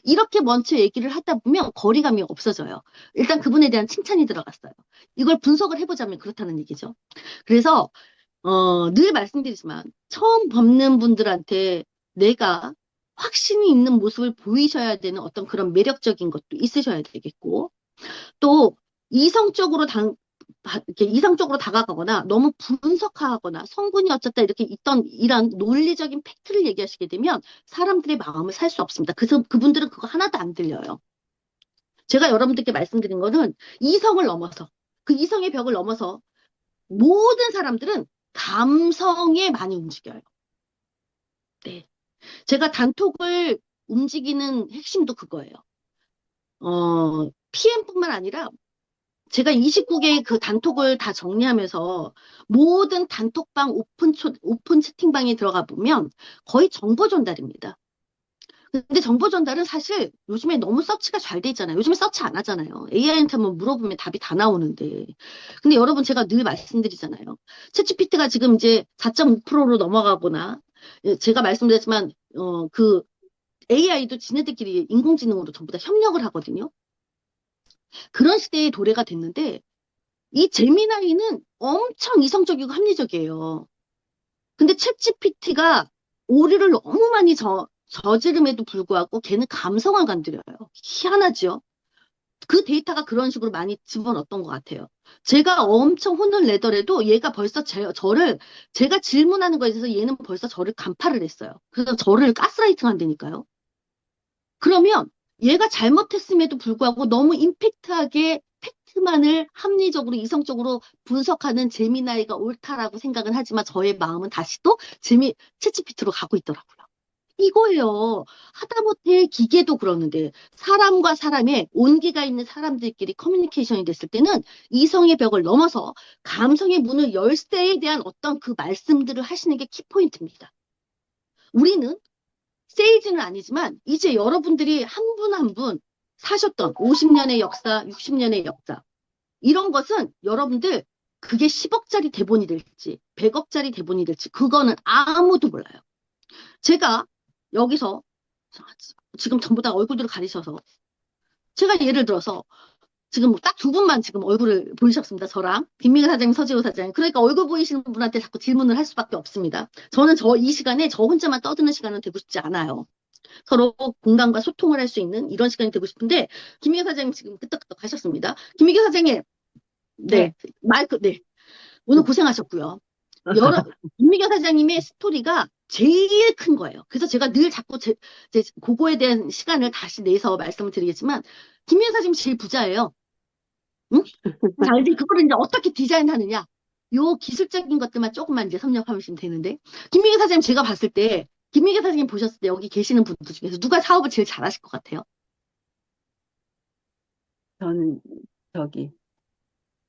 S2: 이렇게 먼저 얘기를 하다 보면 거리감이 없어져요. 일단 그분에 대한 칭찬이 들어갔어요. 이걸 분석을 해보자면 그렇다는 얘기죠. 그래서 늘 말씀드리지만 처음 뵙는 분들한테 내가 확신이 있는 모습을 보이셔야 되는 어떤 그런 매력적인 것도 있으셔야 되겠고, 또 이성적으로 이렇게 이성적으로 다가가거나 너무 분석하거나 성분이 어쨌다 이렇게 있던 이런 논리적인 팩트를 얘기하시게 되면 사람들의 마음을 살 수 없습니다. 그래서 그분들은 그거 하나도 안 들려요. 제가 여러분들께 말씀드린 거는 이성을 넘어서, 그 이성의 벽을 넘어서 모든 사람들은 감성에 많이 움직여요. 네. 제가 단톡을 움직이는 핵심도 그거예요. PM뿐만 아니라 제가 29개의 그 단톡을 다 정리하면서 모든 단톡방 오픈 채팅방에 들어가 보면 거의 정보 전달입니다. 근데 정보 전달은 사실 요즘에 너무 서치가 잘 돼 있잖아요. 요즘에 서치 안 하잖아요. AI한테 한번 물어보면 답이 다 나오는데. 근데 여러분 제가 늘 말씀드리잖아요. 챗GPT가 지금 이제 4.5%로 넘어가거나 제가 말씀드렸지만 그 AI도 지네들끼리 인공지능으로 전부 다 협력을 하거든요. 그런 시대의 도래가 됐는데 이 제미나이는 엄청 이성적이고 합리적이에요. 근데 챗GPT가 오류를 너무 많이 저지름에도 불구하고 걔는 감성을 건드려요. 희한하죠? 그 데이터가 그런 식으로 많이 집어넣었던 것 같아요. 제가 엄청 혼을 내더라도 얘가 벌써 제가 질문하는 거에 대해서 얘는 벌써 저를 간파를 했어요. 그래서 저를 가스라이팅 한다니까요. 그러면 얘가 잘못했음에도 불구하고 너무 임팩트하게 팩트만을 합리적으로 이성적으로 분석하는 제미나이가 옳다라고 생각은 하지만 저의 마음은 다시 또 챗GPT로 가고 있더라고요. 이거예요. 하다못해 기계도 그러는데 사람과 사람의 온기가 있는 사람들끼리 커뮤니케이션이 됐을 때는 이성의 벽을 넘어서 감성의 문을 열 때에 대한 어떤 그 말씀들을 하시는 게 키포인트입니다. 우리는 세이지는 아니지만 이제 여러분들이 한 분 한 분 사셨던 50년의 역사, 60년의 역사 이런 것은 여러분들 그게 10억짜리 대본이 될지 100억짜리 대본이 될지 그거는 아무도 몰라요. 제가 여기서 지금 전부 다 얼굴들을 가리셔서 제가 예를 들어서 지금 딱 두 분만 지금 얼굴을 보이셨습니다. 저랑 김미경 사장님, 서지호 사장님. 그러니까 얼굴 보이시는 분한테 자꾸 질문을 할 수밖에 없습니다. 저는 이 시간에 저 혼자만 떠드는 시간은 되고 싶지 않아요. 서로 공감과 소통을 할 수 있는 이런 시간이 되고 싶은데 김미경 사장님 지금 끄떡끄떡 하셨습니다. 김미경 사장님, 네,
S3: 네.
S2: 네. 오늘 고생하셨고요. 김미경 사장님의 스토리가 제일 큰 거예요. 그래서 제가 늘 자꾸 그거에 대한 시간을 다시 내서 말씀을 드리겠지만 김미경 사장님 제일 부자예요. 응? 자, 이제 그거를 이제 어떻게 디자인하느냐. 요 기술적인 것들만 조금만 이제 섭렵하시면 되는데 김미경 사장님 제가 봤을 때 김미경 사장님 보셨을 때 여기 계시는 분들 중에서 누가 사업을 제일 잘하실 것 같아요?
S1: 저는 저기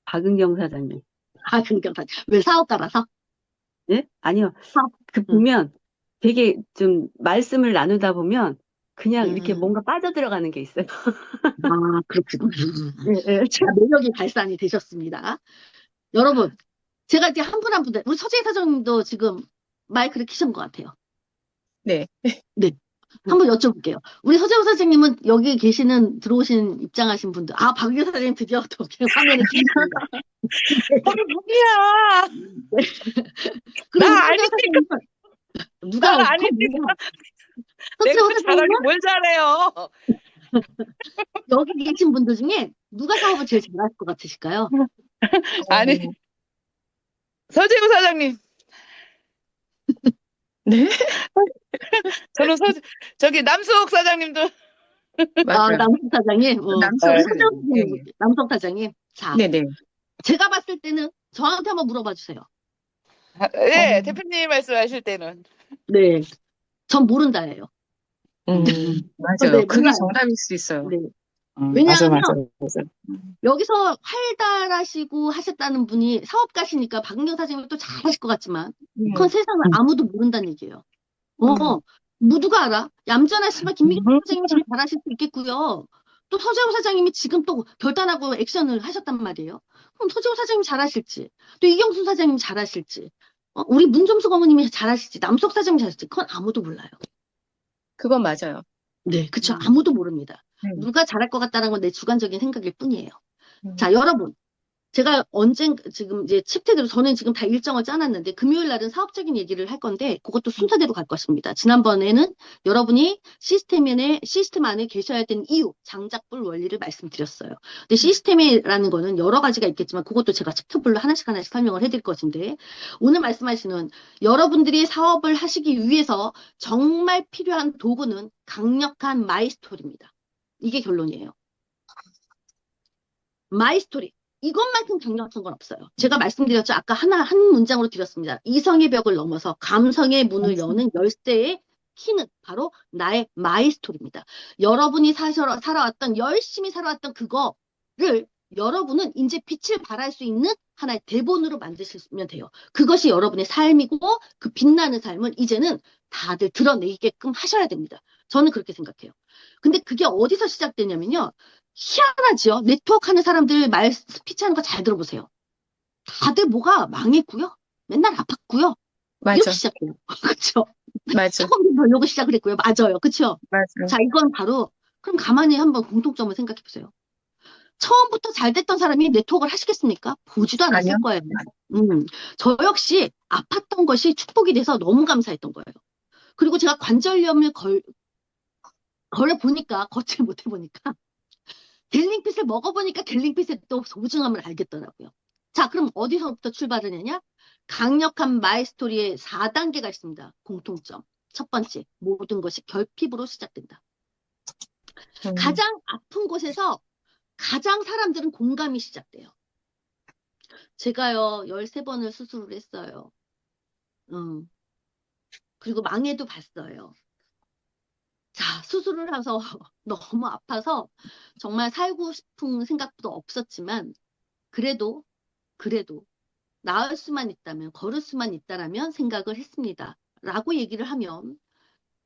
S1: 박은경 사장님.
S2: 김미경 사장님. 왜 사업가라서?
S1: 예? 아니요.
S2: 사업.
S1: 그
S2: 응.
S1: 보면 되게 좀 말씀을 나누다 보면 그냥 이렇게
S2: 음.
S1: 뭔가 빠져들어가는 게 있어요.
S2: 그렇구나. 제가 매력이 발산이 되셨습니다. 여러분, 제가 이제 한 분 한 분, 우리 서재 사장님도 지금 마이크를 키신 것 같아요.
S3: 네.
S2: 네. 한번 여쭤볼게요. 우리 서재호 사장님은 여기 들어오신 입장하신 분들, 박유 사장님 드디어 또 화면에 키셨습니다.
S3: 누구야?
S2: 그리고
S3: 나
S2: 서재호
S3: 아니니까.
S2: 사장님은 누가
S3: 난 아니니까. 내가
S2: 서재호
S3: 잘하긴
S2: 사장님은
S3: 뭘 잘해요.
S2: 여기 계신 분들 중에 누가 사업을 제일 잘할 것 같으실까요?
S3: 아니,
S2: 어,
S3: 서재우 사장님.
S4: 네?
S3: 저는 저기 남수옥 사장님도.
S4: 맞아요.
S2: 남석 사장님,
S4: 남수옥
S2: 우리
S4: 사장님.
S2: 서재호 사장님,
S4: 예, 예.
S2: 남석 사장님. 자,
S4: 네네.
S2: 제가 봤을 때는 저한테 한번 물어봐 주세요.
S3: 예, 대표님 말씀하실 때는.
S2: 네, 전 모른다예요.
S4: 맞아요.
S2: 네,
S4: 그게
S2: 몰라요.
S4: 정답일 수 있어요.
S2: 네.
S4: 맞아,
S2: 왜냐하면
S4: 맞아, 맞아.
S2: 여기서 활달하시고 하셨다는 분이 사업가시니까 박은경 사장님이 또 잘하실 것 같지만 그건
S4: 음,
S2: 세상을 아무도 모른다는 얘기예요.
S4: 음,
S2: 누가 알아? 얌전하시면 김미경 사장님이 제일 잘하실 수 있겠고요. 또 서재호 사장님이 지금 또 결단하고 액션을 하셨단 말이에요. 그럼 서재호 사장님 잘하실지, 또 이경순 사장님 잘하실지, 우리 문점숙 어머님이 잘하실지, 남석 사장님 잘하실지, 그건 아무도 몰라요.
S4: 그건 맞아요.
S2: 네, 그쵸.
S4: 음.
S2: 아무도 모릅니다.
S4: 음.
S2: 누가 잘할 것 같다는 건 내 주관적인 생각일 뿐이에요.
S4: 음.
S2: 자, 여러분. 제가 지금 이제 칩테대로 저는 지금 다 일정을 짜놨는데 금요일 날은 사업적인 얘기를 할 건데 그것도 순서대로 갈 것입니다. 지난번에는 여러분이 시스템 안에 계셔야 되는 이유, 장작불 원리를 말씀드렸어요. 근데 시스템이라는 거는 여러 가지가 있겠지만 그것도 제가 챕터별로 하나씩 설명을 해드릴 것인데 오늘 말씀하시는 여러분들이 사업을 하시기 위해서 정말 필요한 도구는 강력한 마이스토리입니다. 이게 결론이에요. 마이스토리. 이것만큼 강력한 건 없어요. 제가 말씀드렸죠. 아까 한 문장으로 드렸습니다. 이성의 벽을 넘어서 감성의 문을 여는 열쇠의 키는 바로 나의 마이스토리입니다. 여러분이 살아왔던, 열심히 살아왔던 그거를 여러분은 이제 빛을 발할 수 있는 하나의 대본으로 만드시면 돼요. 그것이 여러분의 삶이고 그 빛나는 삶을 이제는 다들 드러내게끔 하셔야 됩니다. 저는 그렇게 생각해요. 근데 그게 어디서 시작되냐면요. 희한하죠. 네트워크 하는 사람들 말 스피치 하는 거 잘 들어보세요. 다들 뭐가 망했고요. 맨날 아팠고요.
S4: 맞아.
S2: 이렇게 시작해요. 그렇죠?
S4: 맞아.
S2: 조금 벌려고 시작을 했고요. 맞아요. 그렇죠?
S4: 맞아.
S2: 자, 이건 바로 그럼 가만히 한번 공통점을 생각해 보세요. 처음부터 잘 됐던 사람이 네트워크를 하시겠습니까? 보지도 않았을
S4: 아니요.
S2: 거예요. 저 역시 아팠던 것이 축복이 돼서 너무 감사했던 거예요. 그리고 제가 관절염을 걸어보니까, 걷질 못해보니까, 갤링핏을 먹어보니까 갤링핏의 또 소중함을 알겠더라고요. 자, 그럼 어디서부터 출발을 하냐? 강력한 마이스토리의 4단계가 있습니다. 공통점. 첫 번째, 모든 것이 결핍으로 시작된다. 가장 아픈 곳에서 가장 사람들은 공감이 시작돼요. 제가요, 13번을 수술을 했어요. 그리고 망해도 봤어요. 자, 수술을 해서 너무 아파서 정말 살고 싶은 생각도 없었지만, 그래도 나을 수만 있다면, 걸을 수만 있다라면 생각을 했습니다. 라고 얘기를 하면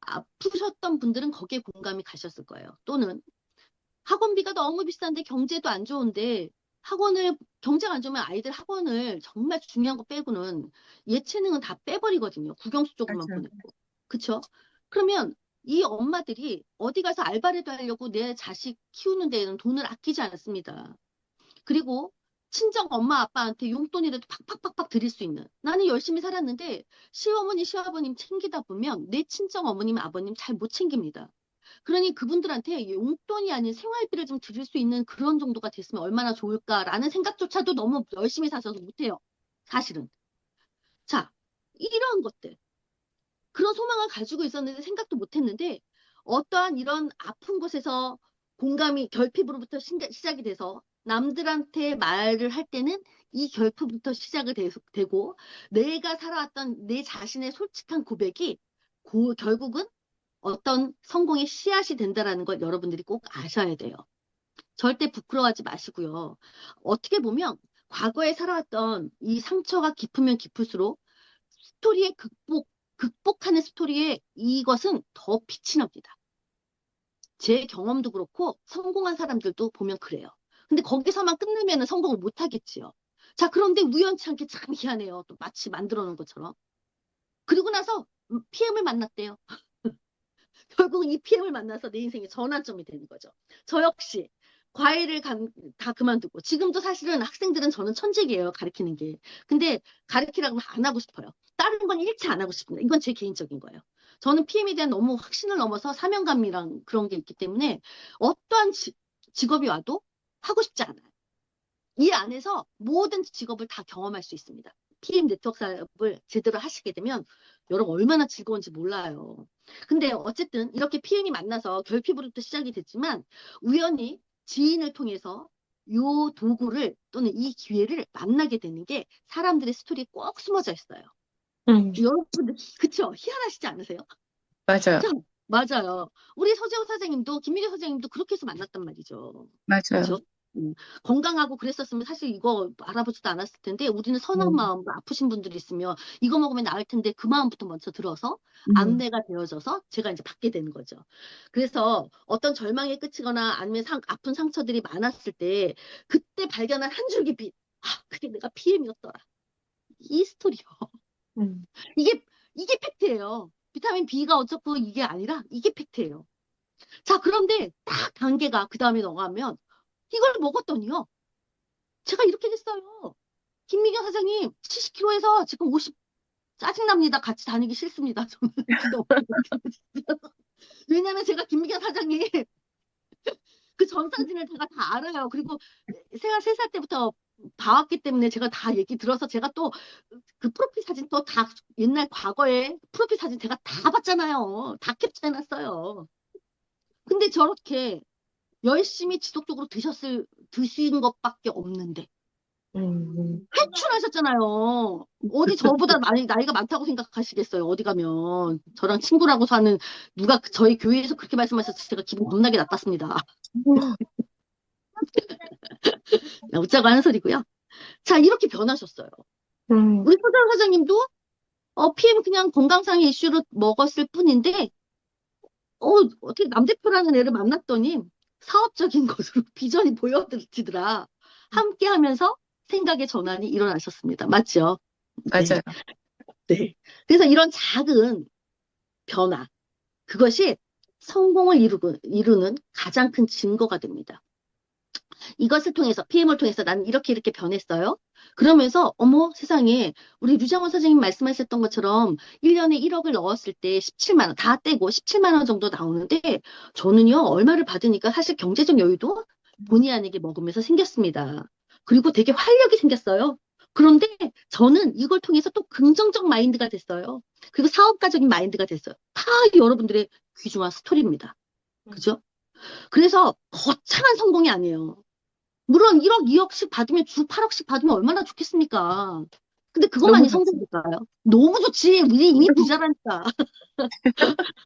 S2: 아프셨던 분들은 거기에 공감이 가셨을 거예요. 또는 학원비가 너무 비싼데 경제도 안 좋은데 경제가 안 좋으면 아이들 학원을 정말 중요한 거 빼고는 예체능은 다 빼버리거든요. 국영수 쪽으로만
S4: 맞아요.
S2: 보내고. 그쵸? 그러면 이 엄마들이 어디 가서 알바라도 하려고 내 자식 키우는 데에는 돈을 아끼지 않습니다. 그리고 친정 엄마 아빠한테 용돈이라도 팍팍팍팍 드릴 수 있는. 나는 열심히 살았는데 시어머니 시아버님 챙기다 보면 내 친정 어머님 아버님 잘 못 챙깁니다. 그러니 그분들한테 용돈이 아닌 생활비를 좀 드릴 수 있는 그런 정도가 됐으면 얼마나 좋을까라는 생각조차도 너무 열심히 사셔서 못해요. 사실은. 자, 이런 것들. 그런 소망을 가지고 있었는데 생각도 못했는데 어떠한 이런 아픈 곳에서 공감이 결핍으로부터 시작이 돼서 남들한테 말을 할 때는 이 결핍부터 시작이 되고 내가 살아왔던 내 자신의 솔직한 고백이 결국은 어떤 성공의 씨앗이 된다라는 걸 여러분들이 꼭 아셔야 돼요. 절대 부끄러워하지 마시고요. 어떻게 보면 과거에 살아왔던 이 상처가 깊으면 깊을수록 스토리의 극복하는 스토리에 이것은 더 빛이 납니다. 제 경험도 그렇고 성공한 사람들도 보면 그래요. 근데 거기서만 끝내면 성공을 못 하겠지요. 자, 그런데 우연치 않게 참 희한해요. 또 마치 만들어 놓은 것처럼. 그리고 나서 PM을 만났대요. 결국 이 PM을 만나서 내 인생의 전환점이 되는 거죠. 저 역시 과외를 다 그만두고 지금도 사실은 학생들은 저는 천직이에요. 가르치는 게. 근데 가르치라고 하면 안 하고 싶어요. 다른 건 일체 안 하고 싶습니다. 이건 제 개인적인 거예요. 저는 PM에 대한 너무 확신을 넘어서 사명감이랑 그런 게 있기 때문에 어떠한 직업이 와도 하고 싶지 않아요. 이 안에서 모든 직업을 다 경험할 수 있습니다. PM 네트워크 사업을 제대로 하시게 되면 여러분 얼마나 즐거운지 몰라요. 근데 어쨌든 이렇게 PM이 만나서 결핍으로부터 시작이 됐지만 우연히 지인을 통해서 요 도구를 또는 이 기회를 만나게 되는 게 사람들의 스토리에 꼭 숨어져 있어요. 여러분들 그쵸? 희한하시지 않으세요?
S4: 맞아요.
S2: 맞아요. 우리 서재호 사장님도 김미래 사장님도 그렇게 해서 만났단 말이죠.
S4: 맞아요.
S2: 그쵸? 건강하고 그랬었으면 사실 이거 알아보지도 않았을 텐데 우리는 선한 마음으로 아프신 분들이 있으면 이거 먹으면 나을 텐데 그 마음부터 먼저 들어서 안내가 되어져서 제가 이제 받게 되는 거죠. 그래서 어떤 절망의 끝이거나 아니면 아픈 상처들이 많았을 때 그때 발견한 한 줄기 빛. 아, 그게 내가 PM이었더라. 이 스토리요. 이게 팩트예요. 비타민 B가 어쩌고 이게 아니라 이게 팩트예요. 자, 그런데 딱 단계가 그 다음에 넘어가면 이걸 먹었더니요. 제가 이렇게 됐어요. 김미경 사장님 70kg에서 지금 50 짜증납니다. 같이 다니기 싫습니다. 저는 너무 왜냐면 제가 김미경 사장님 그 전 사진을 제가 다 알아요. 그리고 생활 3살 때부터 봐왔기 때문에 제가 다 얘기 들어서 제가 또 그 프로필 사진 또 다 옛날 과거에 프로필 사진 제가 다 봤잖아요. 다 캡처해놨어요. 근데 저렇게 열심히 지속적으로 드신 것밖에 없는데 탈출하셨잖아요. 어디 저보다 많이 나이가 많다고 생각하시겠어요. 어디 가면 저랑 친구라고 사는 누가 저희 교회에서 그렇게 말씀하셔서 제가 기분 겁나게 나빴습니다. 웃자고 하는 소리고요. 자, 이렇게 변하셨어요. 우리 소장 사장님도 PM 그냥 건강상의 이슈로 먹었을 뿐인데 어떻게 남 대표라는 애를 만났더니 사업적인 것으로 비전이 보여지더라. 함께 하면서 생각의 전환이 일어나셨습니다. 맞죠?
S4: 맞아요.
S2: 네. 그래서 이런 작은 변화, 그것이 성공을 이루는 가장 큰 증거가 됩니다. 이것을 통해서, PM을 통해서 나는 이렇게 변했어요. 그러면서, 어머, 세상에, 우리 류장원 선생님 말씀하셨던 것처럼 1년에 1억을 넣었을 때 17만 원, 다 떼고 17만 원 정도 나오는데, 저는요, 얼마를 받으니까 사실 경제적 여유도 본의 아니게 먹으면서 생겼습니다. 그리고 되게 활력이 생겼어요. 그런데 저는 이걸 통해서 또 긍정적 마인드가 됐어요. 그리고 사업가적인 마인드가 됐어요. 다 여러분들의 귀중한 스토리입니다. 그죠? 그래서 거창한 성공이 아니에요. 물론 1억, 2억씩 받으면 주 8억씩 받으면 얼마나 좋겠습니까? 근데 그것만이
S4: 너무 좋지.
S2: 성공일까요? 너무 좋지. 우리 이미 부자라니까.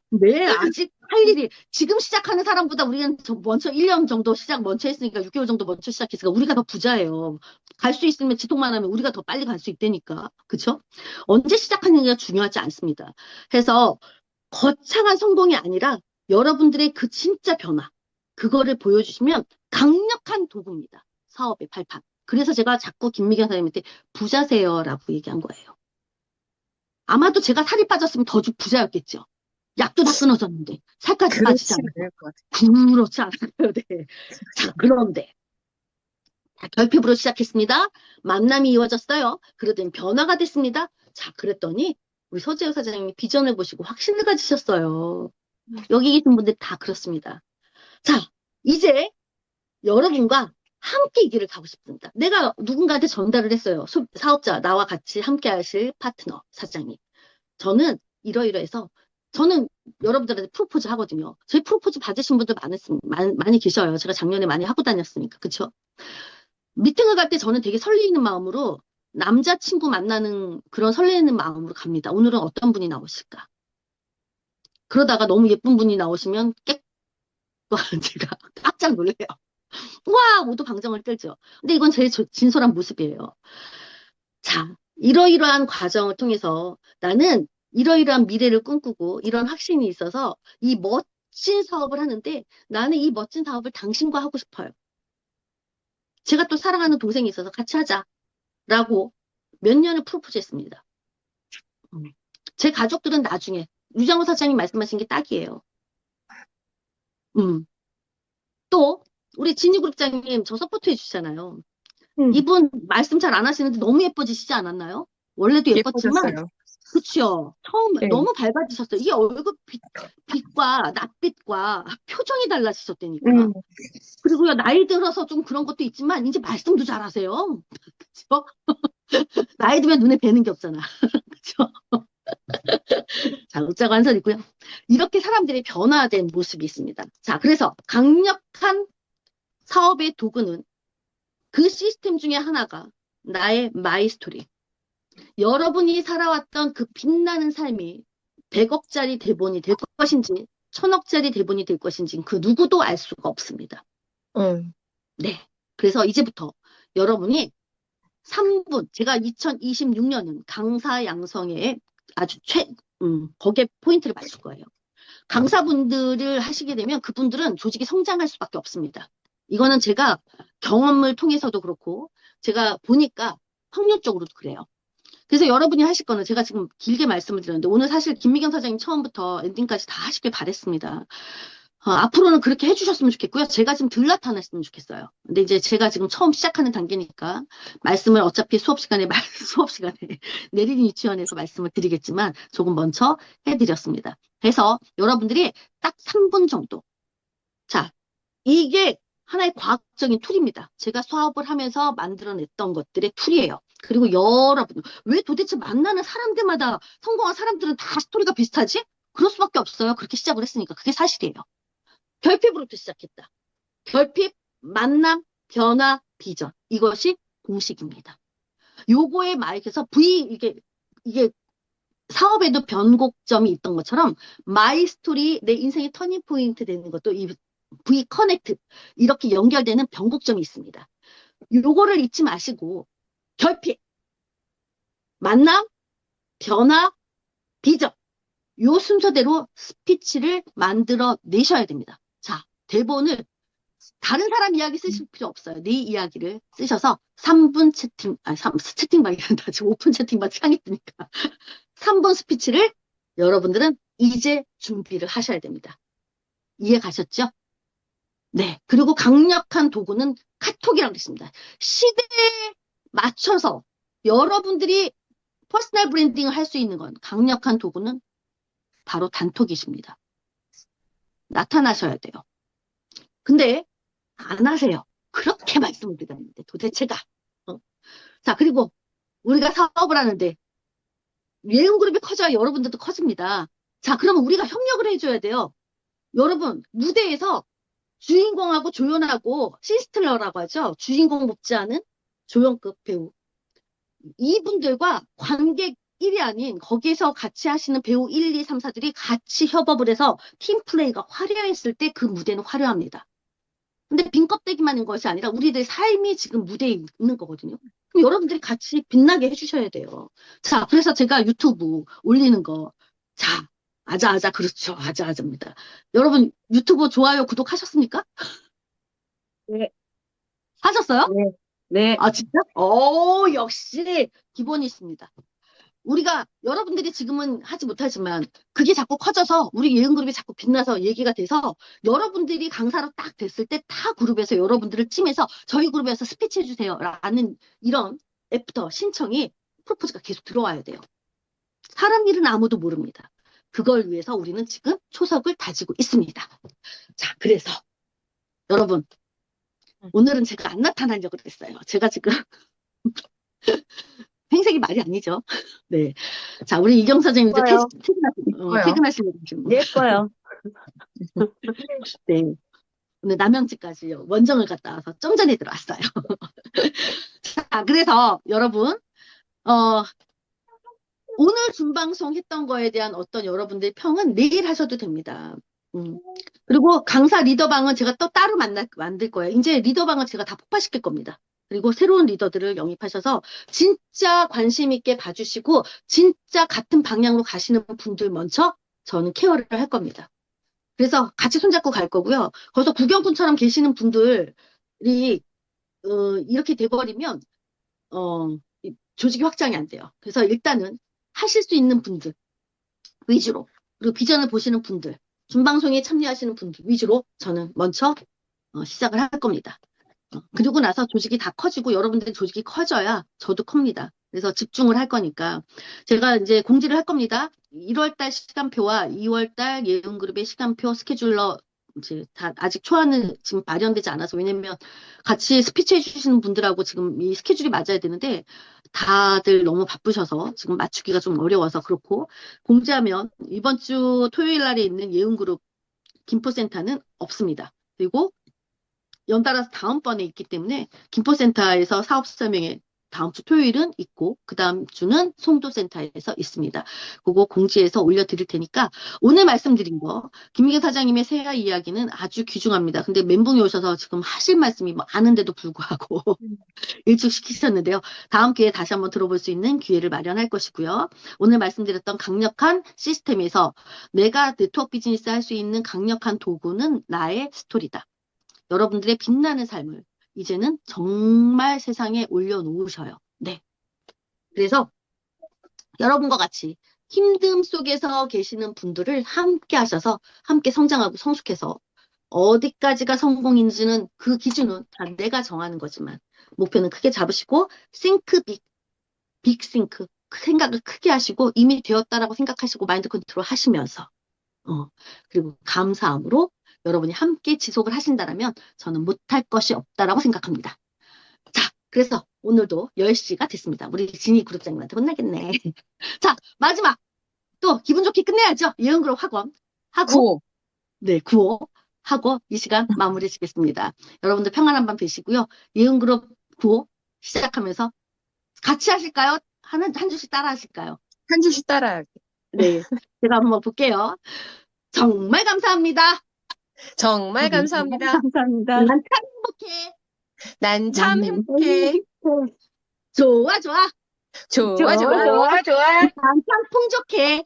S2: 네, 아직 할 일이 지금 시작하는 사람보다 우리는 먼저 1년 정도 먼저 했으니까 6개월 정도 먼저 시작했으니까 우리가 더 부자예요. 갈 수 있으면 지통만 하면 우리가 더 빨리 갈 수 있다니까. 그쵸? 언제 시작하느냐가 중요하지 않습니다. 해서 거창한 성공이 아니라 여러분들의 그 진짜 변화, 그거를 보여주시면 강력한 도구입니다. 사업의 발판. 그래서 제가 자꾸 김미경 사장님한테 부자세요라고 얘기한 거예요. 아마도 제가 살이 빠졌으면 더 부자였겠죠. 약도 다 끊어졌는데 살까지 빠지지
S4: 그렇지
S2: 않아요.
S4: 않을 것 같아요.
S2: 그렇지 않아요. 네. 자, 그런데 결핍으로 시작했습니다. 만남이 이루어졌어요. 그러더니 변화가 됐습니다. 자, 그랬더니 우리 서재호 사장님이 비전을 보시고 확신을 가지셨어요. 여기 계신 분들 다 그렇습니다. 자, 이제 여러분과 함께 이 길을 가고 싶습니다. 내가 누군가한테 전달을 했어요. 사업자, 나와 같이 함께 하실 파트너, 사장님. 저는 이러이러해서 저는 여러분들한테 프로포즈 하거든요. 저희 프로포즈 받으신 분들 많이 계셔요. 제가 작년에 많이 하고 다녔으니까. 그쵸? 미팅을 갈 때 저는 되게 설레이는 마음으로 남자친구 만나는 그런 설레이는 마음으로 갑니다. 오늘은 어떤 분이 나오실까? 그러다가 너무 예쁜 분이 나오시면 제가 깜짝 놀래요. 와, 모두 방정을 끌죠. 근데 이건 제 진솔한 모습이에요. 자, 이러이러한 과정을 통해서 나는 이러이러한 미래를 꿈꾸고 이런 확신이 있어서 이 멋진 사업을 하는데 나는 이 멋진 사업을 당신과 하고 싶어요. 제가 또 사랑하는 동생이 있어서 같이 하자라고 몇 년을 프로포즈 했습니다. 제 가족들은 나중에 유장호 사장님 말씀하신 게 딱이에요. 또 우리 진희그룹장님 저 서포트 해주시잖아요. 이분 말씀 잘 안 하시는데 너무 예뻐지시지 않았나요? 원래도 예뻤지만
S4: 예뻐졌어요.
S2: 그쵸. 처음
S4: 네.
S2: 너무 밝아지셨어요. 이게 얼굴 빛과 낯빛과 표정이 달라지셨다니까. 그리고요 나이 들어서 좀 그런 것도 있지만 이제 말씀도 잘하세요. 그쵸? 나이 들면 눈에 뵈는 게 없잖아. 그쵸? 자, 웃자고 한 소리고요. 이렇게 사람들이 변화된 모습이 있습니다. 자, 그래서 강력한 사업의 도구는 그 시스템 중에 하나가 나의 마이 스토리. 여러분이 살아왔던 그 빛나는 삶이 100억짜리 대본이 될 것인지 1000억짜리 대본이 될 것인지 그 누구도 알 수가 없습니다. 네. 그래서 이제부터 여러분이 3분, 제가 2026년은 강사 양성에 아주 거기에 포인트를 맞출 거예요. 강사분들을 하시게 되면 그분들은 조직이 성장할 수밖에 없습니다. 이거는 제가 경험을 통해서도 그렇고 제가 보니까 확률적으로도 그래요. 그래서 여러분이 하실 거는 제가 지금 길게 말씀을 드렸는데 오늘 사실 김미경 사장님 처음부터 엔딩까지 다 하시길 바랬습니다. 앞으로는 그렇게 해주셨으면 좋겠고요. 제가 지금 덜 나타났으면 좋겠어요. 근데 이제 제가 지금 처음 시작하는 단계니까 말씀을 어차피 수업 시간에 내리는 유치원에서 말씀을 드리겠지만 조금 먼저 해드렸습니다. 그래서 여러분들이 딱 3분 정도. 자, 이게 하나의 과학적인 툴입니다. 제가 수업을 하면서 만들어냈던 것들의 툴이에요. 그리고 여러분, 왜 도대체 만나는 사람들마다 성공한 사람들은 다 스토리가 비슷하지? 그럴 수밖에 없어요. 그렇게 시작을 했으니까. 그게 사실이에요. 결핍으로부터 시작했다. 결핍, 만남, 변화, 비전. 이것이 공식입니다. 요거에 마이크에서 이게 사업에도 변곡점이 있던 것처럼 마이 스토리, 내 인생의 터닝 포인트 되는 것도 이 V 커넥트 이렇게 연결되는 변곡점이 있습니다. 요거를 잊지 마시고 결핍, 만남, 변화, 비전 요 순서대로 스피치를 만들어 내셔야 됩니다. 자, 대본을 다른 사람 이야기 쓰실 필요 없어요. 네 이야기를 쓰셔서 3분 채팅방이 아니라 지금 오픈 채팅방 창이 뜨니까 3분 스피치를 여러분들은 이제 준비를 하셔야 됩니다. 이해 가셨죠? 네. 그리고 강력한 도구는 카톡이라고 했습니다. 시대에 맞춰서 여러분들이 퍼스널 브랜딩을 할 수 있는 건 강력한 도구는 바로 단톡이십니다. 나타나셔야 돼요. 근데 안 하세요. 그렇게 말씀을 드렸는데 도대체가. 자, 그리고 우리가 사업을 하는데 예은그룹이 커져야 여러분들도 커집니다. 자, 그러면 우리가 협력을 해줘야 돼요. 여러분, 무대에서 주인공하고 조연하고 시스틀러라고 하죠. 주인공 못지 않은 조연급 배우. 이분들과 관객 1이 아닌 거기에서 같이 하시는 배우 1, 2, 3, 4들이 같이 협업을 해서 팀 플레이가 화려했을 때 그 무대는 화려합니다. 근데 빈 껍데기만인 것이 아니라 우리들 삶이 지금 무대에 있는 거거든요. 그럼 여러분들이 같이 빛나게 해주셔야 돼요. 자, 그래서 제가 유튜브 올리는 거. 자, 아자아자, 그렇죠. 아자아자입니다. 여러분, 유튜브 좋아요, 구독하셨습니까?
S1: 네,
S2: 하셨어요?
S1: 네, 네.
S2: 아, 진짜? 역시 기본이 있습니다. 우리가 여러분들이 지금은 하지 못하지만 그게 자꾸 커져서 우리 예은그룹이 자꾸 빛나서 얘기가 돼서 여러분들이 강사로 딱 됐을 때 타 그룹에서 여러분들을 찜해서 저희 그룹에서 스피치 해주세요 라는 이런 애프터 신청이 프로포즈가 계속 들어와야 돼요. 사람 일은 아무도 모릅니다. 그걸 위해서 우리는 지금 초석을 다지고 있습니다. 자, 그래서 여러분 오늘은 제가 안 나타나려고 그랬어요. 제가 지금 행색이 말이 아니죠. 네. 자, 우리 이경 사장님 이제
S1: 예뻐요.
S2: 퇴근하시려고 지금.
S1: 예뻐요.
S2: 네. 오늘 남양주까지 원정을 갔다 와서 좀 전에 들어왔어요. 자, 그래서 여러분, 오늘 준방송 했던 거에 대한 어떤 여러분들의 평은 내일 하셔도 됩니다. 그리고 강사 리더방은 제가 또 따로 만들 거예요. 이제 리더방은 제가 다 폭파시킬 겁니다. 그리고 새로운 리더들을 영입하셔서 진짜 관심 있게 봐주시고 진짜 같은 방향으로 가시는 분들 먼저 저는 케어를 할 겁니다. 그래서 같이 손잡고 갈 거고요. 거기서 구경꾼처럼 계시는 분들이 이렇게 돼버리면 조직이 확장이 안 돼요. 그래서 일단은 하실 수 있는 분들 위주로 그리고 비전을 보시는 분들 준방송에 참여하시는 분들 위주로 저는 먼저 시작을 할 겁니다. 그리고 나서 조직이 다 커지고 여러분들의 조직이 커져야 저도 큽니다. 그래서 집중을 할 거니까 제가 이제 공지를 할 겁니다. 1월달 시간표와 2월달 예은그룹의 시간표 스케줄러 이제 다 아직 초안은 지금 마련되지 않아서 왜냐면 같이 스피치 해주시는 분들하고 지금 이 스케줄이 맞아야 되는데 다들 너무 바쁘셔서 지금 맞추기가 좀 어려워서 그렇고 공지하면 이번 주 토요일 날에 있는 예은그룹 김포센터는 없습니다. 그리고 연달아서 다음번에 있기 때문에 김포센터에서 사업 설명회 다음 주 토요일은 있고, 그 다음 주는 송도센터에서 있습니다. 그거 공지해서 올려드릴 테니까, 오늘 말씀드린 거, 김미경 사장님의 세아 이야기는 아주 귀중합니다. 근데 멘붕이 오셔서 지금 하실 말씀이 많은데도 불구하고, 일축시키셨는데요. 다음 기회에 다시 한번 들어볼 수 있는 기회를 마련할 것이고요. 오늘 말씀드렸던 강력한 시스템에서 내가 네트워크 비즈니스 할 수 있는 강력한 도구는 나의 스토리다. 여러분들의 빛나는 삶을 이제는 정말 세상에 올려놓으셔요. 네. 그래서 여러분과 같이 힘듦 속에서 계시는 분들을 함께 하셔서 함께 성장하고 성숙해서 어디까지가 성공인지는 그 기준은 다 내가 정하는 거지만 목표는 크게 잡으시고 싱크 빅 싱크 생각을 크게 하시고 이미 되었다라고 생각하시고 마인드 컨트롤 하시면서 그리고 감사함으로 여러분이 함께 지속을 하신다라면 저는 못할 것이 없다라고 생각합니다. 자, 그래서 오늘도 10시가 됐습니다. 우리 진희 그룹장님한테 혼나겠네. 자, 마지막 또 기분 좋게 끝내야죠. 예은그룹 학원 하고
S4: 구호.
S2: 네, 9호 하고 이 시간 마무리 짓겠습니다. 여러분들 평안한 밤 되시고요. 예은그룹 9호 시작하면서 같이 하실까요? 한 주씩 따라 하실까요?
S4: 한 줄씩 따라하기.
S2: 네, 제가 한번 볼게요. 정말 감사합니다.
S4: 정말 감사합니다.
S1: 감사합니다.
S2: 난 참 행복해.
S4: 난 참 행복해.
S2: 좋아, 좋아.
S4: 좋아,
S1: 좋아,
S4: 좋아.
S3: 좋아, 좋아.
S2: 난 참 풍족해.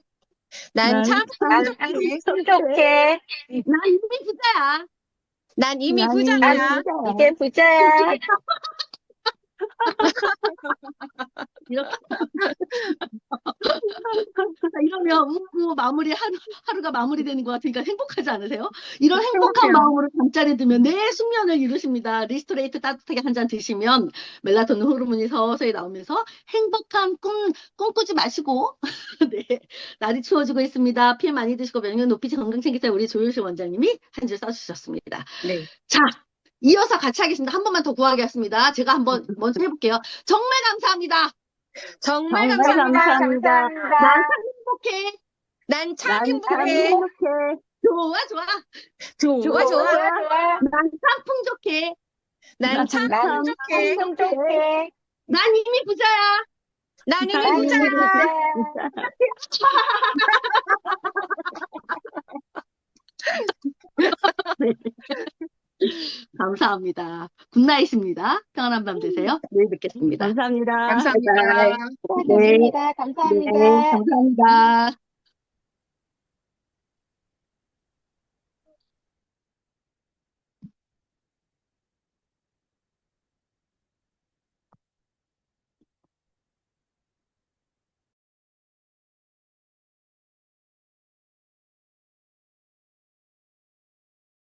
S4: 난 참
S1: 난
S4: 행복해.
S3: 풍족해.
S2: 난 이미 부자야.
S4: 난 이미
S1: 난
S4: 부자야.
S3: 이제 부자야.
S2: 이렇게. 이러면 웃고 하루가 마무리되는 것 같으니까 행복하지 않으세요? 이런 행복한 마음으로 잠자리에 들면 내 숙면을 이루십니다. 리스토레이트 따뜻하게 한 잔 드시면 멜라토닌 호르몬이 서서히 나오면서 행복한 꿈꾸지 마시고 네, 날이 추워지고 있습니다. 피해 많이 드시고 면역 높이지 건강 챙기세요. 우리 조효실 원장님이 한 줄 써주셨습니다.
S4: 네.
S2: 자, 이어서 같이 하겠습니다. 한 번만 더 구하겠습니다. 제가 한번 먼저 해볼게요. 정말 감사합니다.
S4: 정말
S1: 정말
S4: 감사합니다.
S1: 감사합니다.
S2: 난 참 행복해.
S4: 난 참
S1: 난 참
S4: 행복해.
S1: 행복해.
S2: 좋아, 좋아.
S4: 좋아, 좋아.
S2: 난 참 풍족해.
S4: 난 참 행복해.
S3: 풍족해.
S2: 난 이미 부자야.
S4: 난 이미 부자야.
S2: 감사합니다. 굿나잇입니다. 평안한 밤 되세요. 내일 뵙겠습니다.
S1: 감사합니다.
S4: 감사합니다.
S2: 네, 감사합니다.